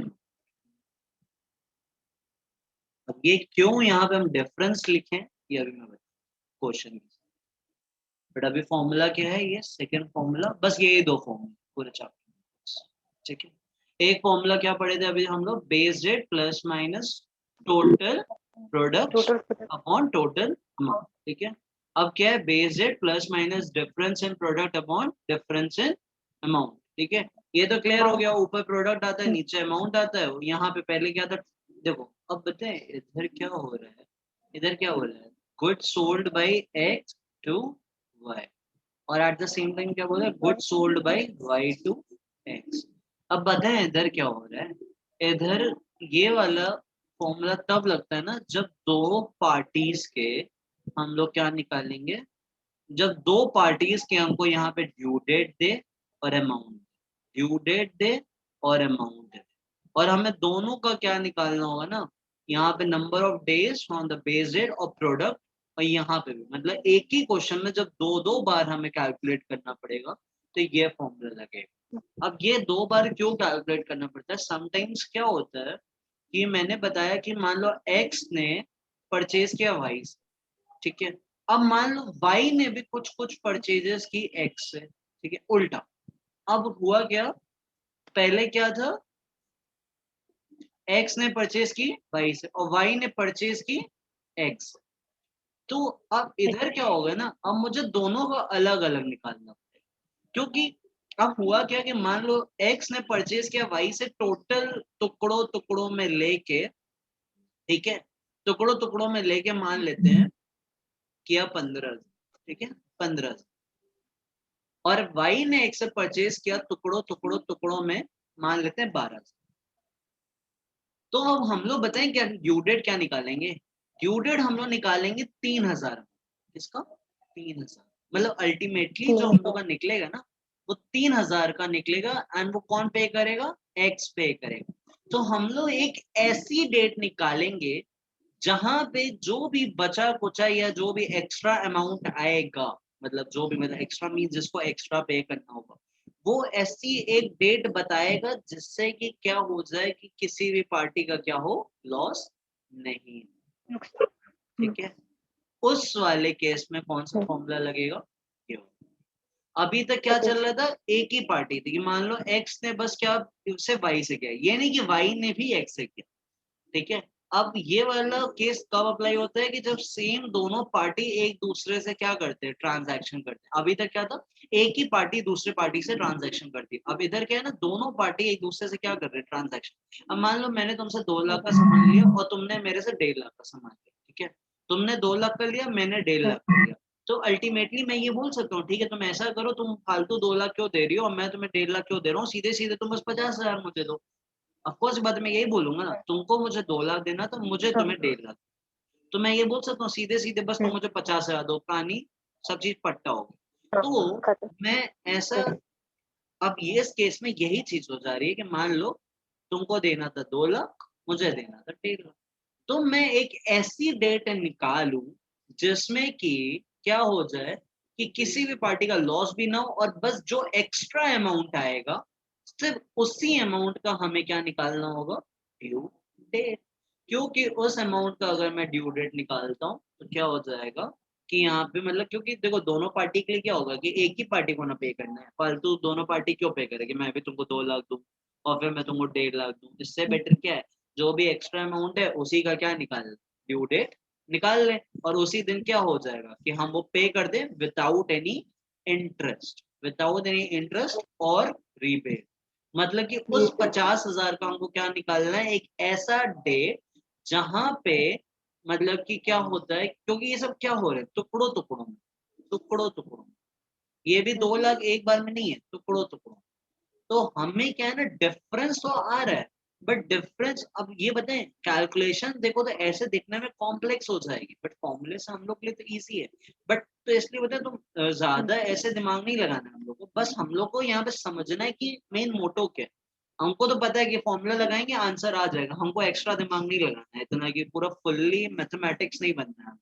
अब ये क्यों यहाँ पे हम डिफरेंस लिखें, ये अभी मैं बताऊँ क्वेश्चन के साथ, बट अभी फॉर्मूला क्या है, ये सेकंड फॉर्मूला, बस ये दो फॉर्मूला पूरे चैप्टर, ठीक है। एक फॉर्मूला क्या पढ़े थे अभी हम लोग, base rate plus minus total products total upon total amount, ठीक है। अब क्या है, base rate plus minus difference in product upon difference in amount, ठीक है। ये तो क्लियर हो गया, ऊपर प्रोडक्ट आता है नीचे अमाउंट आता है। यहाँ पे पहले क्या था, देखो अब बताए इधर क्या हो रहा है, इधर क्या हो रहा है, good sold by X to Y, और एट द सेम टाइम क्या बोल रहा है, good sold by Y to X. अब बताएं इधर क्या हो रहा है, इधर ये वाला फॉर्मूला तब लगता है ना जब दो पार्टीज के हम लोग क्या निकालेंगे, जब दो पार्टीज के हमको यहाँ पे ड्यू डेट दे और अमाउंट, ड्यू डेट दे और अमाउंट दे, और हमें दोनों का क्या निकालना होगा ना, यहाँ पे number of days on the base date और प्रोडक्ट, और यहाँ पे भी मतलब एक ही क्वेश्चन में जब दो दो बार हमें कैलकुलेट करना पड़ेगा तो ये फॉर्मूला लगेगा। अब ये दो बार क्यों कैलकुलेट करना पड़ता है, समटाइम्स क्या होता है कि मैंने बताया कि मान लो एक्स ने परचेज किया वाई से, ठीक है। अब मान लो वाई ने भी कुछ कुछ परचेजेस की एक्स से, ठीक है, उल्टा। अब हुआ क्या, पहले क्या था, एक्स ने परचेज की वाई से और वाई ने परचेज की एक्स से, तो अब इधर क्या होगा ना, अब मुझे दोनों का अलग अलग निकालना पड़ेगा, क्योंकि अब हुआ क्या कि मान लो एक्स ने परचेज किया वाई से टोटल टुकड़ों टुकड़ों में लेके, ठीक है, टुकड़ों टुकड़ों में लेके मान लेते हैं किया 15, ठीक है 15, और वाई ने एक से परचेज किया टुकड़ों टुकड़ों टुकड़ों में मान लेते हैं 12। तो अब हम लोग बताएं क्या ड्यू डेट क्या निकालेंगे, ड्यू डेट हम लोग निकालेंगे 3000, किसका 3000, मतलब अल्टीमेटली जो हम लोग का निकलेगा ना वो 3000 का निकलेगा, एंड वो कौन पे करेगा, एक्स पे करेगा। तो हम लोग एक ऐसी डेट निकालेंगे जहां पे जो भी बचा कुचा या जो भी एक्स्ट्रा अमाउंट आएगा, मतलब जो भी, मतलब एक्स्ट्रा मीन जिसको एक्स्ट्रा पे करना होगा, वो ऐसी एक डेट बताएगा जिससे कि क्या हो जाए कि किसी भी पार्टी का क्या हो, लॉस नहीं, ठीक है। उस वाले केस में कौन सा फॉर्मूला लगेगा, ये अभी तक क्या चल रहा था, एक ही पार्टी थी कि मान लो एक्स ने बस क्या उससे वाई से किया, ये नहीं कि वाई ने भी एक्स से किया, ठीक है। अब ये वाला केस कब अप्लाई होता है कि जब सेम दोनों पार्टी एक दूसरे से क्या करते हैं, ट्रांजैक्शन करते हैं। अभी तक क्या था, एक ही पार्टी दूसरे पार्टी से ट्रांजैक्शन करती है, अब इधर क्या है ना, दोनों पार्टी एक दूसरे से क्या कर रहे हैं, ट्रांजैक्शन। अब मान लो मैंने तुमसे 2 लाख का सामान लिया और तुमने मेरे से 1.5 लाख का सामान लिया, ठीक है, तुमने 2 लाख का लिया, मैंने 1.5 लाख का लिया, तो अल्टीमेटली मैं ये बोल सकता हूँ, ठीक है तुम ऐसा करो, तुम फालतू 2 लाख क्यों दे रही हो और मैं तुम्हें 1.5 लाख क्यों दे रहा हूँ, सीधे सीधे तुम बस 50,000 मुझे दो। ऑफकोर्स बात मैं यही बोलूंगा ना, तुमको मुझे 2 लाख देना तो मुझे तुम्हें 1.5 लाख, तो मैं ये बोल सकता हूँ सीधे सीधे बस तुम मुझे 50,000 दो, कहानी सब चीज पट्टा होगी। तो मैं ऐसा, अब ये इस केस में यही चीज हो जा रही है कि मान लो तुमको देना था 2 लाख, मुझे देना था 1.5 लाख, तो मैं एक ऐसी डेट निकालूं जिसमें कि क्या हो जाए कि किसी भी पार्टी का लॉस भी ना हो, और बस जो एक्स्ट्रा अमाउंट आएगा सिर्फ उसी अमाउंट का हमें क्या निकालना होगा, ड्यू डेट, क्योंकि उस अमाउंट का अगर मैं ड्यू डेट निकालता हूँ तो क्या हो जाएगा कि यहाँ पे मतलब, क्योंकि देखो दोनों पार्टी के लिए क्या होगा कि एक ही पार्टी को ना पे करना है, फालतू दोनों पार्टी क्यों पे करेगी, मैं भी तुमको 2 लाख दूं और फिर मैं तुमको 1.5 लाख दूं, इससे बेटर क्या है जो भी एक्स्ट्रा अमाउंट है उसी का क्या निकाल ड्यू डेट निकाल लें, और उसी दिन क्या हो जाएगा कि हम वो पे कर दें विदाउट एनी इंटरेस्ट और रीपेड। मतलब कि उस 50,000 का हमको क्या निकालना है, एक ऐसा डेट जहां पे मतलब कि क्या होता है, क्योंकि ये सब क्या हो रहा है टुकड़ों टुकड़ों में, ये भी 2 लाख एक बार में नहीं है, टुकड़ों टुकड़ों। तो हमें क्या है ना, डिफरेंस तो आ रहा है, बट डिफरेंस अब ये बताएं, कैलकुलेशन देखो तो ऐसे दिखने में कॉम्प्लेक्स हो जाएगी, बट फॉर्मूले से हम लोग के लिए तो इजी है। बट तो इसलिए बताए तुम ज्यादा ऐसे दिमाग नहीं लगाना है हम लोग को, बस हम लोग को यहाँ पे समझना है कि मेन मोटो क्या है। हमको तो पता है कि फॉर्मूला लगाएंगे आंसर आ जाएगा, हमको एक्स्ट्रा दिमाग नहीं लगाना है इतना कि पूरा फुल्ली मैथमेटिक्स नहीं बनना है।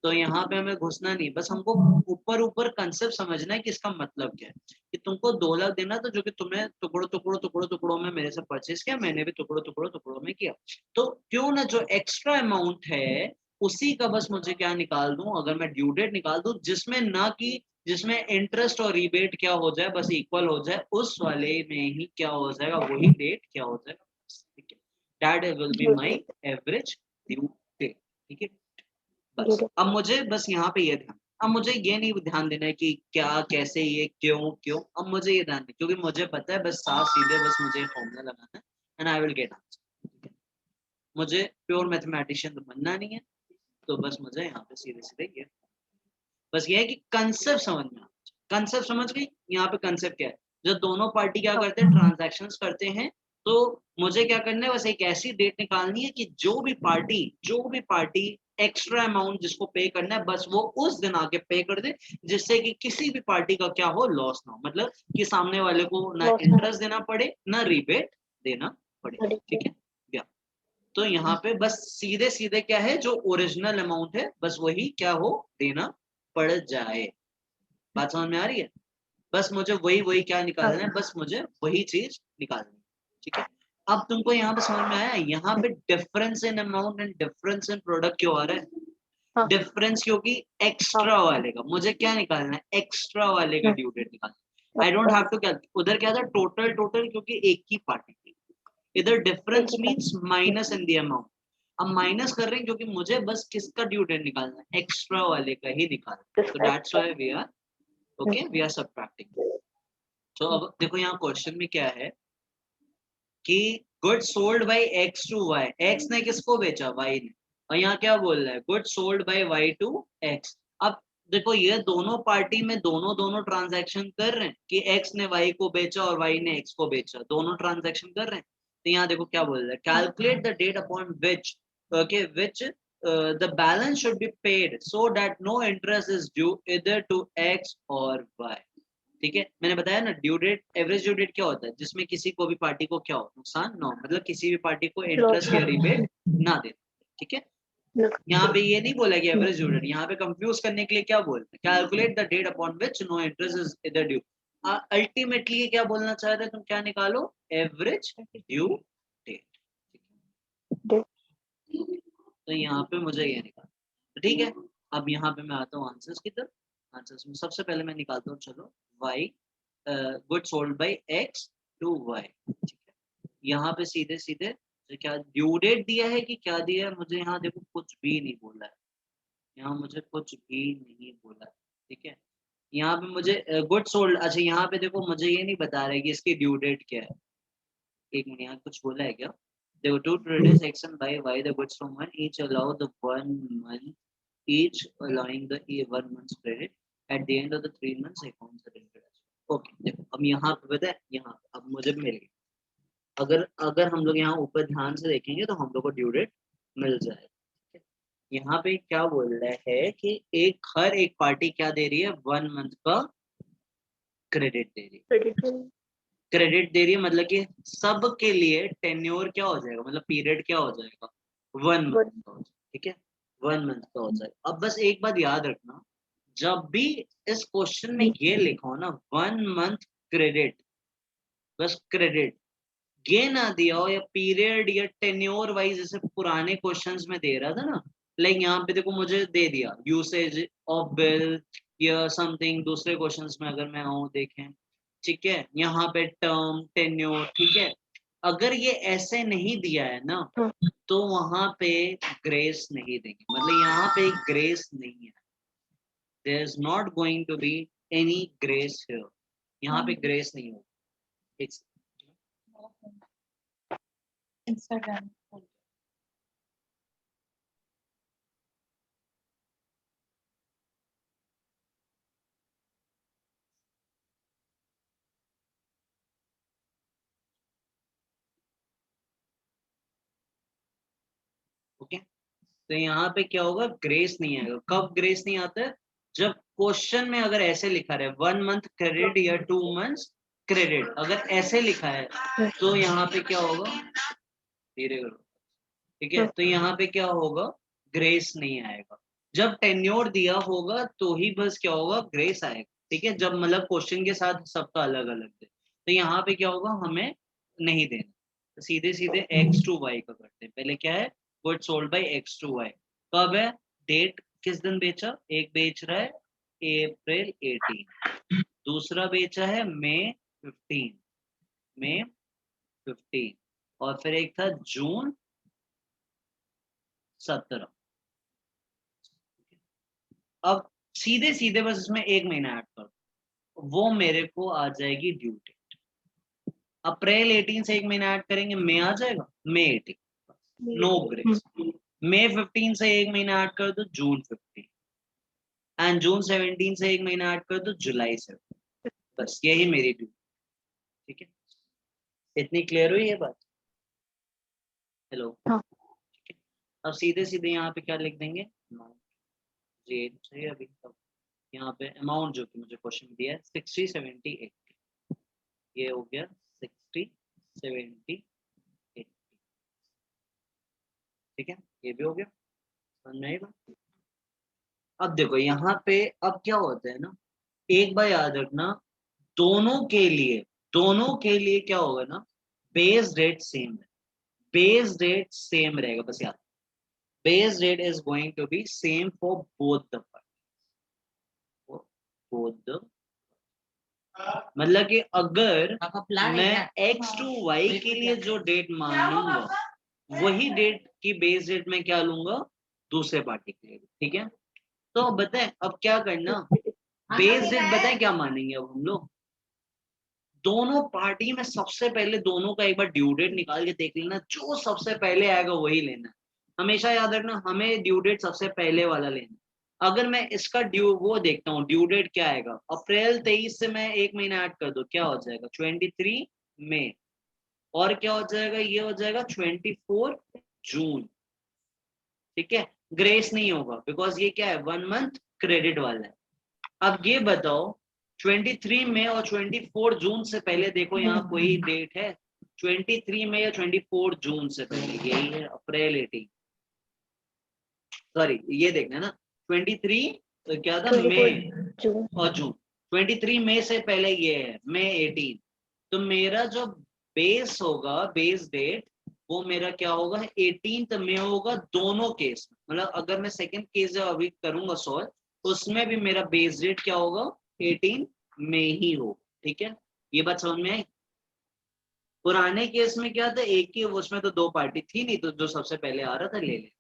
तो यहाँ पे हमें घुसना नहीं, बस हमको ऊपर ऊपर कंसेप्ट समझना है कि इसका मतलब क्या है, कि तुमको 2 लाख देना तो जो कि तुम्हें टुकड़ों में मेरे से परचेज किया, मैंने भी टुकड़ों में किया, तो क्यों ना जो एक्स्ट्रा अमाउंट है उसी का बस मुझे क्या निकाल दूं, अगर मैं ड्यू डेट निकाल दूं जिसमें ना कि जिसमें इंटरेस्ट और रिबेट क्या हो जाए, बस इक्वल हो जाए, उस वाले में ही क्या हो जाएगा, वही डेट क्या हो जाएगा, ठीक है, that will be my average due date. ठीक है, बस अब मुझे बस यहाँ पे ये ध्यान, अब मुझे ये नहीं ध्यान देना है कि क्या कैसे ये क्यों क्यों, अब मुझे ये ध्यान है क्योंकि मुझे पता है बस साफ सीधे बस मुझे फॉर्मूला लगाना है and I will get answer. मुझे प्योर मैथमेटिशियन तो बनना नहीं है, तो बस मुझे यहाँ पे सीधे सीधे ये, बस ये है कि कंसेप्ट समझ में, कंसेप्ट समझ गई, यहाँ पे कंसेप्ट क्या है, जब दोनों पार्टी क्या करते हैं ट्रांजैक्शंस करते हैं, तो मुझे क्या करना है, बस एक ऐसी डेट निकालनी है कि जो भी पार्टी एक्स्ट्रा अमाउंट जिसको पे करना है बस वो उस दिन आके पे कर दे, जिससे कि किसी भी पार्टी का क्या हो, लॉस ना हो, मतलब कि सामने वाले को ना इंटरेस्ट देना पड़े ना रिबेट देना पड़े। ठीक है, या तो यहाँ पे बस सीधे सीधे क्या है, जो ओरिजिनल अमाउंट है बस वही क्या हो देना पड़ जाए। बात समझ में आ रही है, बस मुझे वही वही क्या निकालना है, बस मुझे वही चीज निकालनी है। ठीक है, अब तुमको यहाँ पे समझ में आया, यहाँ पे difference in amount and difference in product क्यों आ रहा है, डिफरेंस क्योंकि एक्स्ट्रा वाले का मुझे क्या निकालना है, एक्स्ट्रा वाले का ड्यू डेट निकालना है। आई डोंट हैव टू क्या, उधर क्या था टोटल टोटल, क्योंकि एक ही पार्टी थी, इधर difference means minus in the amount. अब माइनस कर रहे हैं क्योंकि मुझे बस किसका ड्यू डेट निकालना है, एक्स्ट्रा वाले का ही निकालना है, तो that's why we are okay we are subtracting. तो अब देखो यहाँ क्वेश्चन में क्या है कि good sold by X to Y, X ने किसको बेचा, वाई ने, और यहाँ क्या बोल रहा है good sold by Y to X. अब देखो ये दोनों पार्टी में दोनों दोनों ट्रांजैक्शन कर रहे हैं कि एक्स ने वाई को बेचा और वाई ने एक्स को बेचा, दोनों ट्रांजैक्शन कर रहे हैं। तो यहाँ देखो क्या बोल रहा है, calculate the date upon which okay which the balance should be paid so that no interest is due either to x or y। ठीक है, मैंने बताया ना due date, average due date क्या होता है, जिसमें किसी को भी पार्टी को क्या हो नुकसान ना हो, मतलब किसी भी पार्टी को इंटरेस्ट या रिबेट ना दे। ठीक है, यहाँ पे ये नहीं बोला कि एवरेज ड्यू डेट, यहाँ पे कंफ्यूज करने के लिए क्या बोलते हैं, calculate the date upon which no interest is इधर ड्यू। अल्टीमेटली ये क्या बोलना चाह रहे हैं, तुम क्या निकालो, एवरेज ड्यू डेट। तो यहाँ पे मुझे ये निकाल, तो ठीक है, अब यहाँ पे मैं आता हूँ आंसर्स की तरफ। आंसर्स में सबसे पहले मैं निकालता हूँ, चलो y good sold by x to y। ठीक है, यहाँ पे सीधे सीधे क्या ड्यू डेट दिया है कि क्या दिया है, मुझे यहाँ देखो कुछ भी नहीं बोला है, यहाँ मुझे कुछ भी नहीं बोला है। ठीक है, यहाँ पे मुझे गुड सोल्ड, अच्छा यहाँ पे देखो मुझे ये नहीं बता रहा है कि इसकी ड्यू डेट क्या है, एक मिनट, यहाँ कुछ बोला है क्या, देखो to traders x and y the goods from one each allow the 1 month each allowing the 1 month's credit at the end of the 3 months accounts are rendered as okay. देखो अब यहाँ पे पता है, यहाँ पे अब मुझे मिल गया, अगर अगर हम लोग यहाँ ऊपर ध्यान से देखेंगे तो हम लोग को ड्यू डेट मिल जाएगा। यहाँ पे क्या बोल रहा है कि हर एक पार्टी क्या दे रही है, 1 मंथ का क्रेडिट दे रही है, क्रेडिट दे रही है, मतलब कि सब के लिए टेन्योर क्या हो जाएगा, मतलब पीरियड क्या हो जाएगा, 1 मंथ का हो जाएगा। ठीक है, 1 मंथ का हो जाएगा। अब बस एक बात याद रखना, जब भी इस क्वेश्चन में ये लिखो ना 1 मंथ क्रेडिट, बस क्रेडिट ये ना दिया हो या पीरियड या टेन्योर वाइज जैसे पुराने क्वेश्चंस में दे रहा था ना, लाइक यहाँ पे देखो मुझे दे दिया यूसेज ऑफ बिल या समथिंग, दूसरे क्वेश्चंस में अगर मैं आऊँ देखें, ठीक है, यहाँ पे टर्म टेन्योर, ठीक है, अगर ये ऐसे नहीं दिया है ना तो वहां पे ग्रेस नहीं देंगे, मतलब यहाँ पे ग्रेस नहीं है, there is not going to be any grace here, यहाँ पे ग्रेस नहीं होगा। Instagram. ओके, तो यहाँ पे क्या होगा, ग्रेस नहीं आएगा। कब ग्रेस नहीं आता है, जब क्वेश्चन में अगर ऐसे लिखा है 1 मंथ क्रेडिट या 2 मंथ्स क्रेडिट, अगर ऐसे लिखा है तो यहाँ पे क्या होगा, धीरे करो, ठीक है, तो यहाँ पे क्या होगा, ग्रेस नहीं आएगा। जब टेन्योर दिया होगा तो ही बस क्या होगा, ग्रेस आएगा, ठीक है, जब मतलब क्वेश्चन के साथ सबका अलग अलग दे, तो यहाँ पे क्या होगा, हमें नहीं देना, तो सीधे सीधे x टू y का करते हैं। पहले क्या है, good sold by x to y, कब है, डेट किस दिन बेचा, एक बेच रहा है अप्रैल 18, दूसरा बेचा है मई 15, मई 15, और फिर एक था जून 17। अब सीधे सीधे बस इसमें एक महीना ऐड कर दो, वो मेरे को आ जाएगी ड्यू डेट। अप्रैल 18 से एक महीना ऐड करेंगे, मई आ जाएगा, मई 18, नो ग्रेस। मई 15 से एक महीना ऐड कर दो, जून 15, एंड जून 17 से एक महीना ऐड कर दो, जुलाई 7। बस यही मेरी ड्यू, ठीक है, इतनी क्लियर हुई ये बात, हेलो, हाँ। ठीक है। अब सीधे सीधे यहाँ पे क्या लिख देंगे, ये चाहिए अभी, तब यहाँ पे अमाउंट जो कि मुझे क्वेश्चन में दिया है 60 70 80, ये हो गया 60 70 80, ठीक है, ये भी हो गया, समझ में आई बात। अब देखो यहाँ पे अब क्या होता है ना, एक बार याद रखना, दोनों के लिए क्या होगा ना, बेस रेट सेम है, बेस रेट सेम रहेगा, बस याद, base rate is going to be same for both the both, मतलब कि अगर मैं x टू y के लिए जो डेट मान लूंगा वही डेट की बेस डेट में क्या लूंगा दूसरे पार्टी के लिए, ठीक है। तो अब बताएं अब क्या करना, बेस डेट बताएं क्या मानेंगे अब हम लोग, दोनों पार्टी में सबसे पहले दोनों का एक बार ड्यू डेट निकाल के देख लेना, जो सबसे पहले आएगा वही लेना, हमेशा याद रखना हमें ड्यू डेट सबसे पहले वाला लेना। अगर मैं इसका ड्यू वो देखता हूँ ड्यू डेट क्या आएगा, अप्रैल 23 से मैं एक महीना ऐड कर दो, क्या हो जाएगा 23 मई, और क्या हो जाएगा, ये हो जाएगा 24 जून, ठीक है, ग्रेस नहीं होगा बिकॉज ये क्या है 1 मंथ क्रेडिट वाला है। अब ये बताओ 23 मई और 24 जून से पहले देखो यहाँ कोई डेट है, 23 मई या 24 जून से पहले, यही है अप्रैल 18, सॉरी ये देखना ना 23 तो क्या था मई जून और जून, 23 मई से पहले ये है मई 18, तो मेरा जो बेस होगा बेस डेट वो मेरा क्या होगा 18 मई होगा दोनों केस में, मतलब अगर मैं सेकंड केस जब अभी करूंगा सॉल्व उसमें भी मेरा बेस डेट क्या होगा 18 मई ही होगा, ठीक है, ये बात समझ में आई। पुराने केस में क्या था एक ही, उसमें तो दो पार्टी थी नहीं, तो जो सबसे पहले आ रहा था ले ले।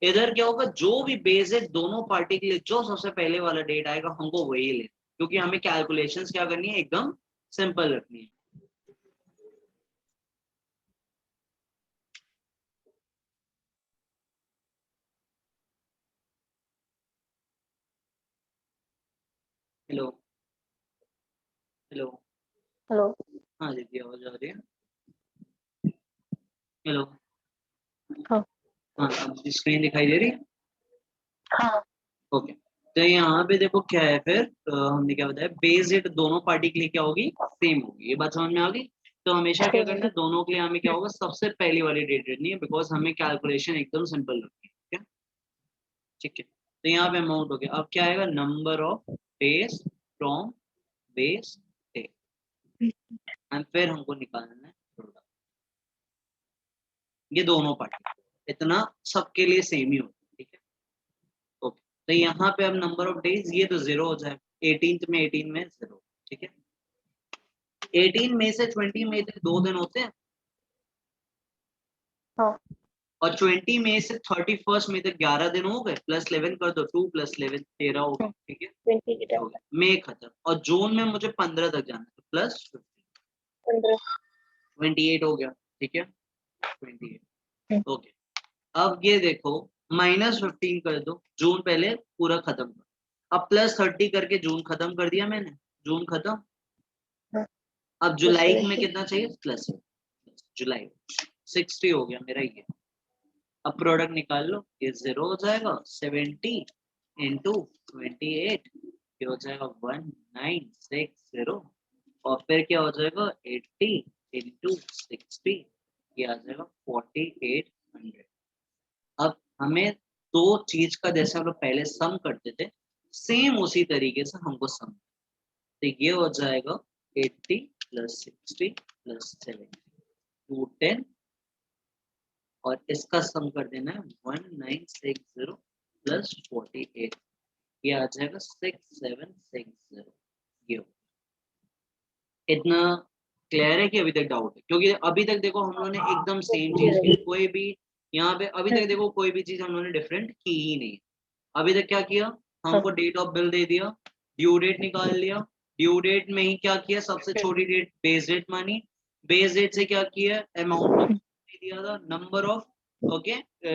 इधर क्या होगा, जो भी बेस है दोनों पार्टी के लिए जो सबसे पहले वाला डेट आएगा हमको वही ले, क्योंकि हमें कैलकुलेशंस क्या करनी है एकदम सिंपल रखनी है। Hello hello, hello. हाँ जी आवाज आ रही है, हेलो, हाँ हाँ स्क्रीन दिखाई दे रही है, हाँ ओके। तो यहाँ पे देखो क्या है फिर, हमने क्या बताया बेस रेट दोनों पार्टी के लिए क्या होगी सेम होगी, ये बात समझ में आ गई। तो हमेशा क्या करना है दोनों के लिए हमें क्या होगा सबसे पहली वाली डेट रखनी है, बिकॉज हमें कैलकुलेशन एकदम सिंपल रखनी है, ठीक है, ठीक है। तो यहाँ पे अमाउंट हो गया, अब क्या आएगा number of days from base day, and फिर हमको निकालना है टोटल, ये दोनों पार्टी, इतना सबके लिए सेम ही होता है, ठीक है। ओके, तो यहाँ पे अब नंबर ऑफ डेज ये तो 0 हो जाएगा, 18 में 18 में 0, ठीक है। 18 में से 20 में तक 2 दिन होते हैं, हाँ, और 20 में से 31 में तक 11 दिन हो गए, प्लस 11 कर दो, 2 प्लस 11 13 हो गए, ठीक है। 20 की हो टाइम गया, मई खत्म, और जून में मुझे 15 तक जाना है, प्लस 15। 28 हो गया, ठीक है, 28। हम्म। ओके, अब ये देखो -15 कर दो, जून पहले पूरा खत्म कर, अब +30 करके जून खत्म कर दिया मैंने, जून खत्म। हाँ, अब तो जुलाई में 70। कितना चाहिए, प्लस जुलाई 60 हो गया मेरा ये। अब प्रोडक्ट निकाल लो, ये 0 हो जाएगा, 70 इंटू 28 ये हो जाएगा 1960, और फिर क्या हो जाएगा 80 इंटू 60 ये आ जाएगा 4800। अब हमें दो चीज का जैसे हम लोग पहले सम करते थे, सेम उसी तरीके से हमको सम, तो ये हो जाएगा 80 प्लस 60 प्लस 70 210, और इसका सम कर देना है 1960 प्लस 48, ये आ जाएगा 6760। ये इतना क्लियर है कि अभी तक डाउट है? क्योंकि अभी तक देखो हम लोगों ने एकदम सेम चीज की, कोई भी यहाँ पे अभी तक देखो कोई भी चीज हम लोगों ने डिफरेंट की ही नहीं। अभी तक क्या किया, हमको डेट ऑफ बिल दे दिया, ड्यू डेट निकाल लिया, ड्यू डेट में ही क्या किया, सबसे छोटी डेट बेस डेट मानी, बेस डेट से क्या किया, अमाउंट दे दिया था, नंबर ऑफ ओके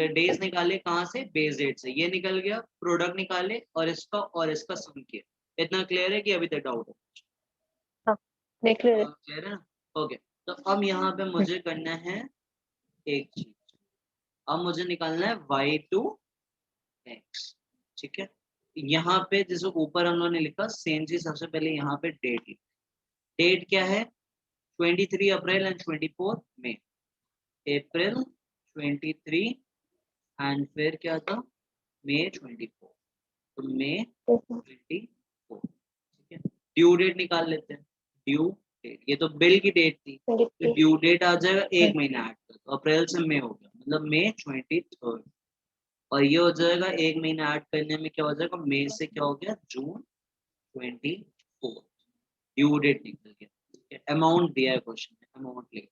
डेज निकाले, कहाँ से, बेस डेट से, ये निकल गया, प्रोडक्ट निकाले और इसका सम किया। इतना क्लियर है कि अभी तक डाउट है? हाँ, देख ले। क्लियर है ना? ओके, तो अब यहाँ पे मुझे करना है एक चीज, अब मुझे निकालना है y टू x, ठीक है। यहाँ पे जैसे ऊपर हम लोगों ने लिखा सेम चीज, सबसे पहले यहाँ पे डेट, डेट क्या है, 23 अप्रैल एंड 24 मई, अप्रैल 23 एंड फिर क्या था, मई 24, तो मई 24, ठीक है। ड्यू डेट निकाल लेते हैं, ड्यू डेट, ये तो बिल की डेट थी, तो ड्यू डेट आ जाएगा एक महीना ऐड कर, तो अप्रैल से मई हो गया, मतलब मई 23, और ये हो जाएगा एक महीना ऐड करने में क्या हो जाएगा, मई से क्या हो गया, जून 24, ड्यू डेट निकल गया, ठीक है। अमाउंट दिया है क्वेश्चन में, अमाउंट लिख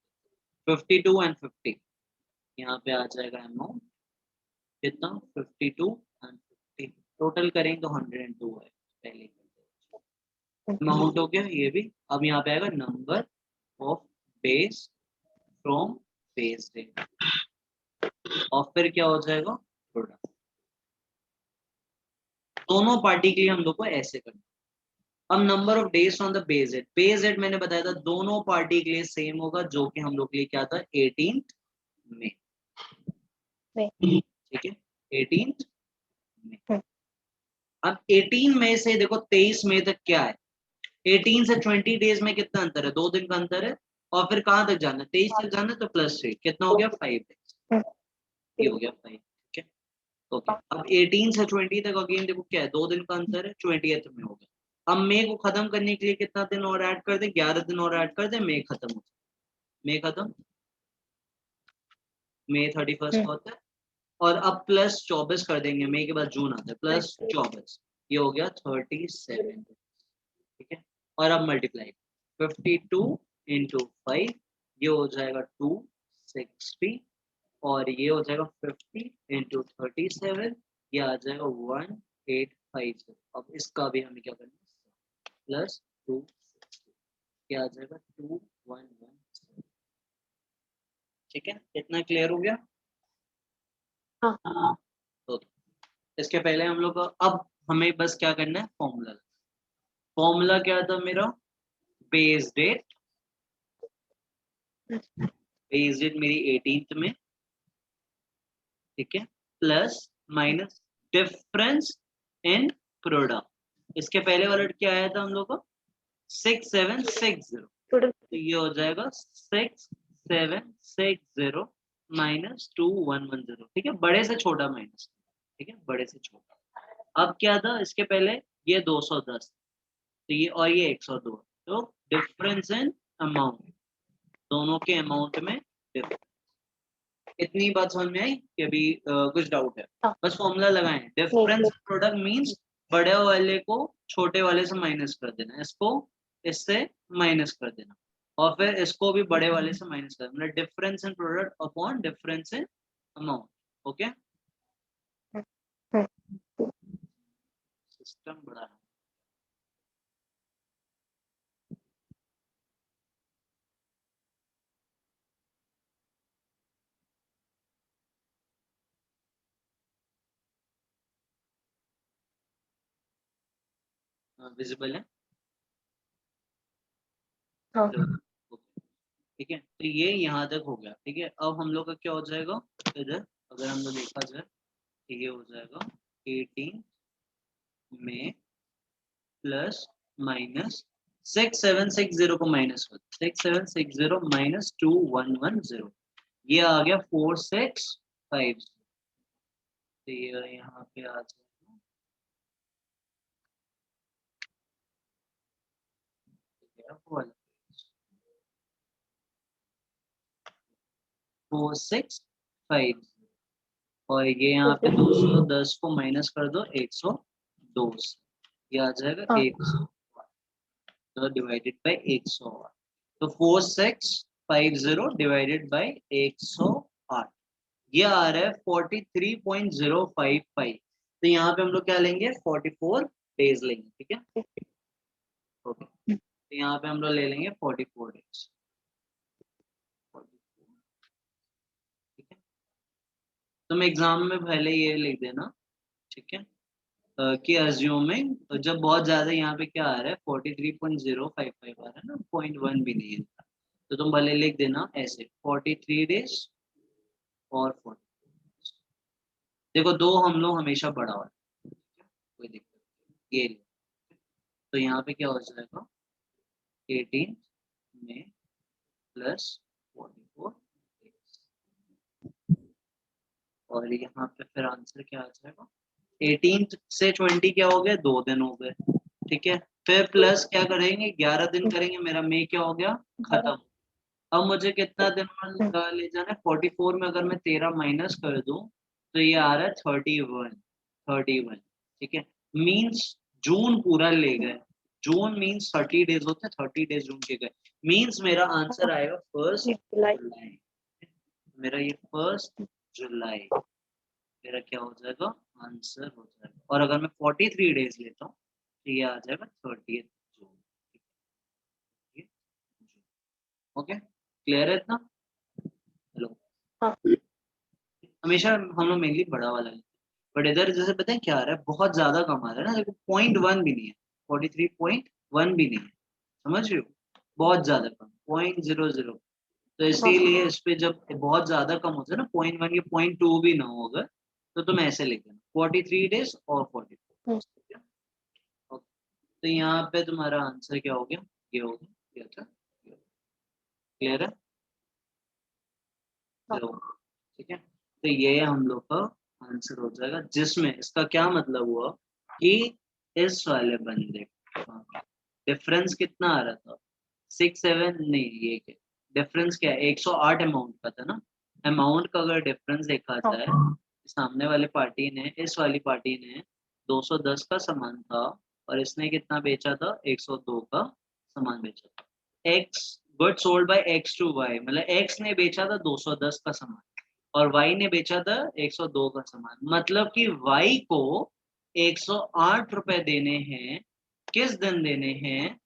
52 एंड 50, यहाँ पे आ जाएगा अमाउंट कितना, 52 एंड 50, टोटल करेंगे तो 102 है, पहले अमाउंट हो गया ये भी। अब यहाँ पे आएगा number of days from base day, और फिर क्या हो जाएगा, प्रोडक्ट। दोनों पार्टी के लिए हम लोग को ऐसे करना। अब number of days on the base date, base date मैंने बताया था दोनों पार्टी के लिए सेम होगा, जो कि हम लोग के लिए क्या था, 18 मई, ठीक है, 18 मई। अब 18 मई से देखो 23 मई तक क्या है, 18 से 20 डेज में कितना अंतर है, 2 दिन का अंतर है, और फिर कहां तक जाना है, 23 तक जाना है, तो +3 कितना हो गया, 5 डेज, ये हो गया 5, ठीक है। ओके, अब 18 से 20 तक अगेन देखो क्या है, 2 दिन का अंतर है, 20th में हो गया। अब मई को खत्म करने के लिए कितना दिन और ऐड कर दे, 11 दिन और ऐड कर दे, मई खत्म हो जाए, मई खत्म, मई 31 होता है, और अब +24 कर देंगे, मई के बाद जून आता है, +24, ये हो गया 37, ठीक है। और अब मल्टीप्लाई 52 इंटू 5, ये हो जाएगा 260, और ये हो जाएगा 50 इंटू 37, ये आ जाएगा 1850। अब इसका भी हमें क्या करना है, +260, क्या आ जाएगा 2117, ठीक है। इतना क्लियर हो गया? हाँ, तो इसके पहले हम लोग अब हमें बस क्या करना है, फॉर्मूला, फॉर्मूला क्या था मेरा, बेस डेट, बेस डेट मेरी 18th में, ठीक है, plus minus difference in product, इसके पहले वाला क्या आया था हम लोग को, 6760, टोटल तो ये हो जाएगा 6760 -2110, ठीक है, बड़े से छोटा माइनस, ठीक है, बड़े से छोटा। अब क्या था इसके पहले, ये 210, तो ये और ये 102, तो डिफरेंस इन अमाउंट, दोनों के अमाउंट में डिफरेंस, इतनी बात समझ में आई कि अभी कुछ डाउट है? हाँ। बस फॉर्मूला लगाएं, डिफरेंस प्रोडक्ट मींस बड़े वाले को छोटे वाले से माइनस कर देना, इसको इससे माइनस कर देना, और फिर इसको भी बड़े वाले से माइनस कर देना, मतलब difference in product upon difference in amount. Okay, system बड़ा है। विजिबल है? हाँ। ओके, ठीक है, तो ये यहाँ तक हो गया। ठीक है, अब हम लोग का क्या हो जाएगा इधर, अगर हम लोग देखा जाए तो ये हो जाएगा 18 में प्लस माइनस 6760 को माइनस कर, 6760 माइनस 2110, ये आ गया 4650। तो ये यहाँ पे आ जाएगा 4650, और ये यहाँ पे 210 को माइनस कर दो 102 से, ये आ जाएगा हाँ। 100, तो डिवाइडेड बाय 108, तो 4650 डिवाइडेड बाय 108, ये आ रहा है 43.055। तो यहाँ पे हम लोग क्या लेंगे, 44 डेज लेंगे। ठीक है, ओके, तो यहाँ पे हम लोग ले लेंगे 44 डेज। ठीक है, तुम एग्जाम में पहले ये लिख देना। ठीक है, कि अज्यूमिंग, जब बहुत ज्यादा यहाँ पे क्या आ रहा है 43.055 आ रहा है ना, 0.1 भी नहीं है, तो तुम भले लिख देना ऐसे 43 डेज और 40। देखो दो हम लोग हमेशा बड़ा हुआ है, कोई दिक्कत नहीं, ये लो। तो यहाँ पे क्या हो जाएगा 18 में प्लस 44, और यहाँ पे फिर आंसर क्या आ जाएगा, 18 से 20 क्या हो गया, 2 दिन हो गए। ठीक है, फिर प्लस क्या करेंगे, 11 दिन करेंगे, मेरा मई क्या हो गया, खत्म। अब मुझे कितना दिन में ले जाना है, 44 में अगर मैं 13 माइनस कर दूं तो ये आ रहा है 31। ठीक है, मीन्स जून पूरा ले गए, जून मीन्स 30 डेज होते हैं, 30 डेज जून के गए, मीन्स मेरा आंसर आएगा 1 जुलाई। मेरा ये 1 जुलाई मेरा क्या हो जाएगा, आंसर हो जाएगा। और अगर मैं 43 डेज लेता हूँ तो ये आ जाएगा 30 जून। ओके, क्लियर है इतना? हेलो, हाँ। हमेशा हम लोग मेनली बड़ा वाला लेते हैं, बट इधर जैसे पता है क्या आ रहा है, बहुत ज्यादा कम आ रहा है ना, देखो 0.1 भी नहीं है, 43.1 भी नहीं है, समझ रहे हो, बहुत ज्यादा कम, 0.00। तो इसीलिए इस पे जब बहुत ज्यादा कम होता है ना, 0.1 या 0.2 भी ना होगा, तो तुम ऐसे लिख देना 43 डेज और 44। तो यहाँ पे तुम्हारा आंसर क्या हो गया, ये हो गया, क्या था, क्लियर है? हाँ। ठीक है, तो ये हम लोग का आंसर हो जाएगा, जिसमें इसका क्या मतलब हुआ कि इस वाले बंदे डिफरेंस कितना आ रहा था, 6-7 नहीं, ये डिफरेंस क्या है, 108 अमाउंट का था ना। अमाउंट का अगर डिफरेंस देखा जाए, सामने वाले पार्टी ने, इस वाली पार्टी ने 210 का सामान था और इसने कितना बेचा था, 102 का सामान बेचा था। X good sold by X to Y, मतलब एक्स ने बेचा था 210 का सामान और y ने बेचा था 102 का सामान, मतलब कि y को 108 रुपए देने हैं, किस दिन देने हैं,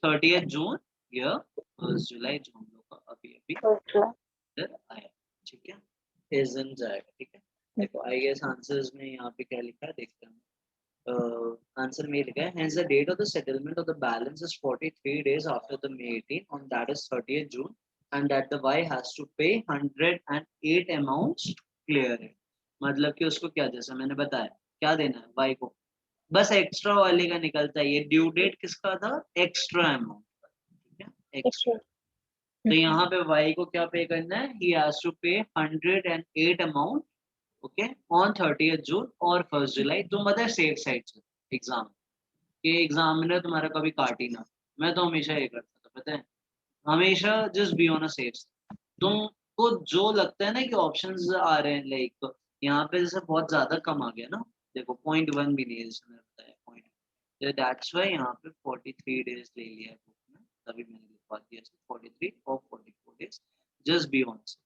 30 जून या 1 जुलाई, जो हम लोग का अभी अभी इधर आया। ठीक है, इस दिन जाएगा। ठीक है, देखो आई गेस आंसर्स में यहाँ पे क्या लिखा है देखते हैं। आंसर में लिखा है, hence the date of the settlement of the balance is 43 days after the May 18 on that is 30th June and that the Y has to pay 108 amounts clear it। मतलब कि उसको क्या, जैसा मैंने बताया, क्या देना है Y को, बस एक्स्ट्रा वाले का निकलता है, ये ड्यू डेट किसका था, एक्स्ट्रा अमाउंट का। ठीक है, एक्स्ट्रा, तो यहाँ पे Y को क्या पे करना है, he has to pay 108 amount, okay, on 30th जून और 1 जुलाई। तुम बताए सेफ साइड से एग्जाम, ये एग्जामिनर तुम्हारा कभी काट ही ना, मैं तो हमेशा ये करता था, पता है, हमेशा just be on a safe. तुम तो जो लगता है ना कि ऑप्शंस आ रहे हैं लाइक यहाँ पे जैसे बहुत ज्यादा कम आ गया ना, देखो 0.1 भी नहीं है जैसे मैंने बताया पॉइंट, तो दैट्स वाई यहाँ पे 43 डेज ले लिया है बुक में, तभी मैंने लिखवा दिया 43 और 44 days just be on 6,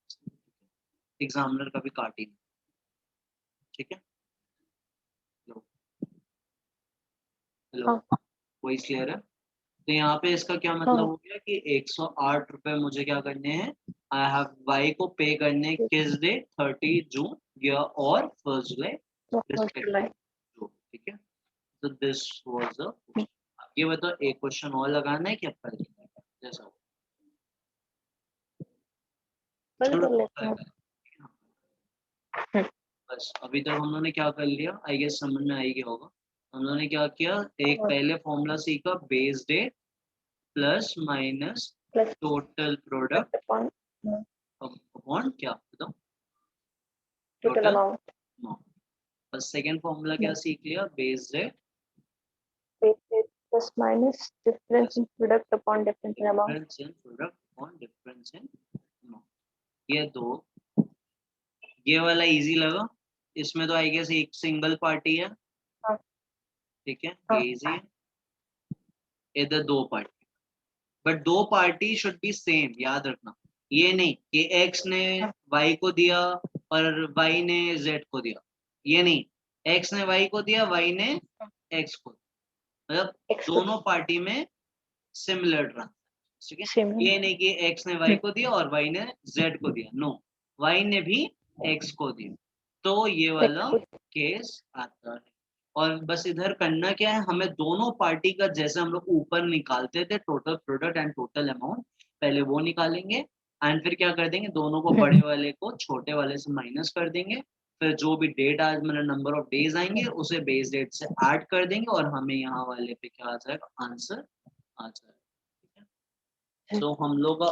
examiner का भी काट ही नहीं, ठीक है। हेलो, हाँ। वही क्लियर है। तो यहाँ पे इसका क्या मतलब हो गया कि 108 रुपए मुझे क्या करने हैं, आई हैव वाई को पे करने किस डे 30 जून या और 1 जुलाई रिस्पेक्टिव, ठीक है। तो दिस वाज अ, ये बताओ एक क्वेश्चन और लगाना है कि अब कर लेना है जैसा हो, बंद चलो कर लेते हैं। बस अभी तक हम लोगों ने क्या कर लिया, आई गेस समझ में आ ही गया होगा। हम लोगों ने क्या किया, एक पहले फॉर्मूला सीखा base date plus minus plus total product upon upon क्या बताओ, टोटल टोटल अमाउंट, अमाउंट। बस सेकंड फॉर्मूला क्या सीख लिया, base date plus minus difference plus in product upon difference in amount. Difference in product upon difference in amount. ये दो, ये वाला इजी लगा, इसमें तो आई गेस एक सिंगल पार्टी है, हाँ ठीक है, हाँ ये इजी है। इधर दो पार्टी, बट दो पार्टी शुड बी सेम, याद रखना। ये नहीं कि एक्स ने वाई को दिया और वाई ने जेड को दिया, ये नहीं, एक्स ने वाई को दिया वाई ने एक्स को, मतलब दोनों पार्टी में सिमिलर ट्रांसफर, ठीक है। सेम ये नहीं कि एक्स ने वाई को दिया और वाई ने जेड को दिया, नो, वाई ने भी एक्स को दिया, तो ये वाला केस आता है। और बस इधर करना क्या है, हमें दोनों पार्टी का जैसे हम लोग ऊपर निकालते थे total product and total amount, पहले वो निकालेंगे एंड फिर क्या कर देंगे, दोनों को बड़े वाले को छोटे वाले से माइनस कर देंगे, फिर जो भी डेट आज मतलब नंबर ऑफ डेज आएंगे उसे बेस डेट से ऐड कर देंगे और हमें यहाँ वाले पे क्या आ जाएगा, आंसर आ जाएगा, ठीक है। तो हम लोग का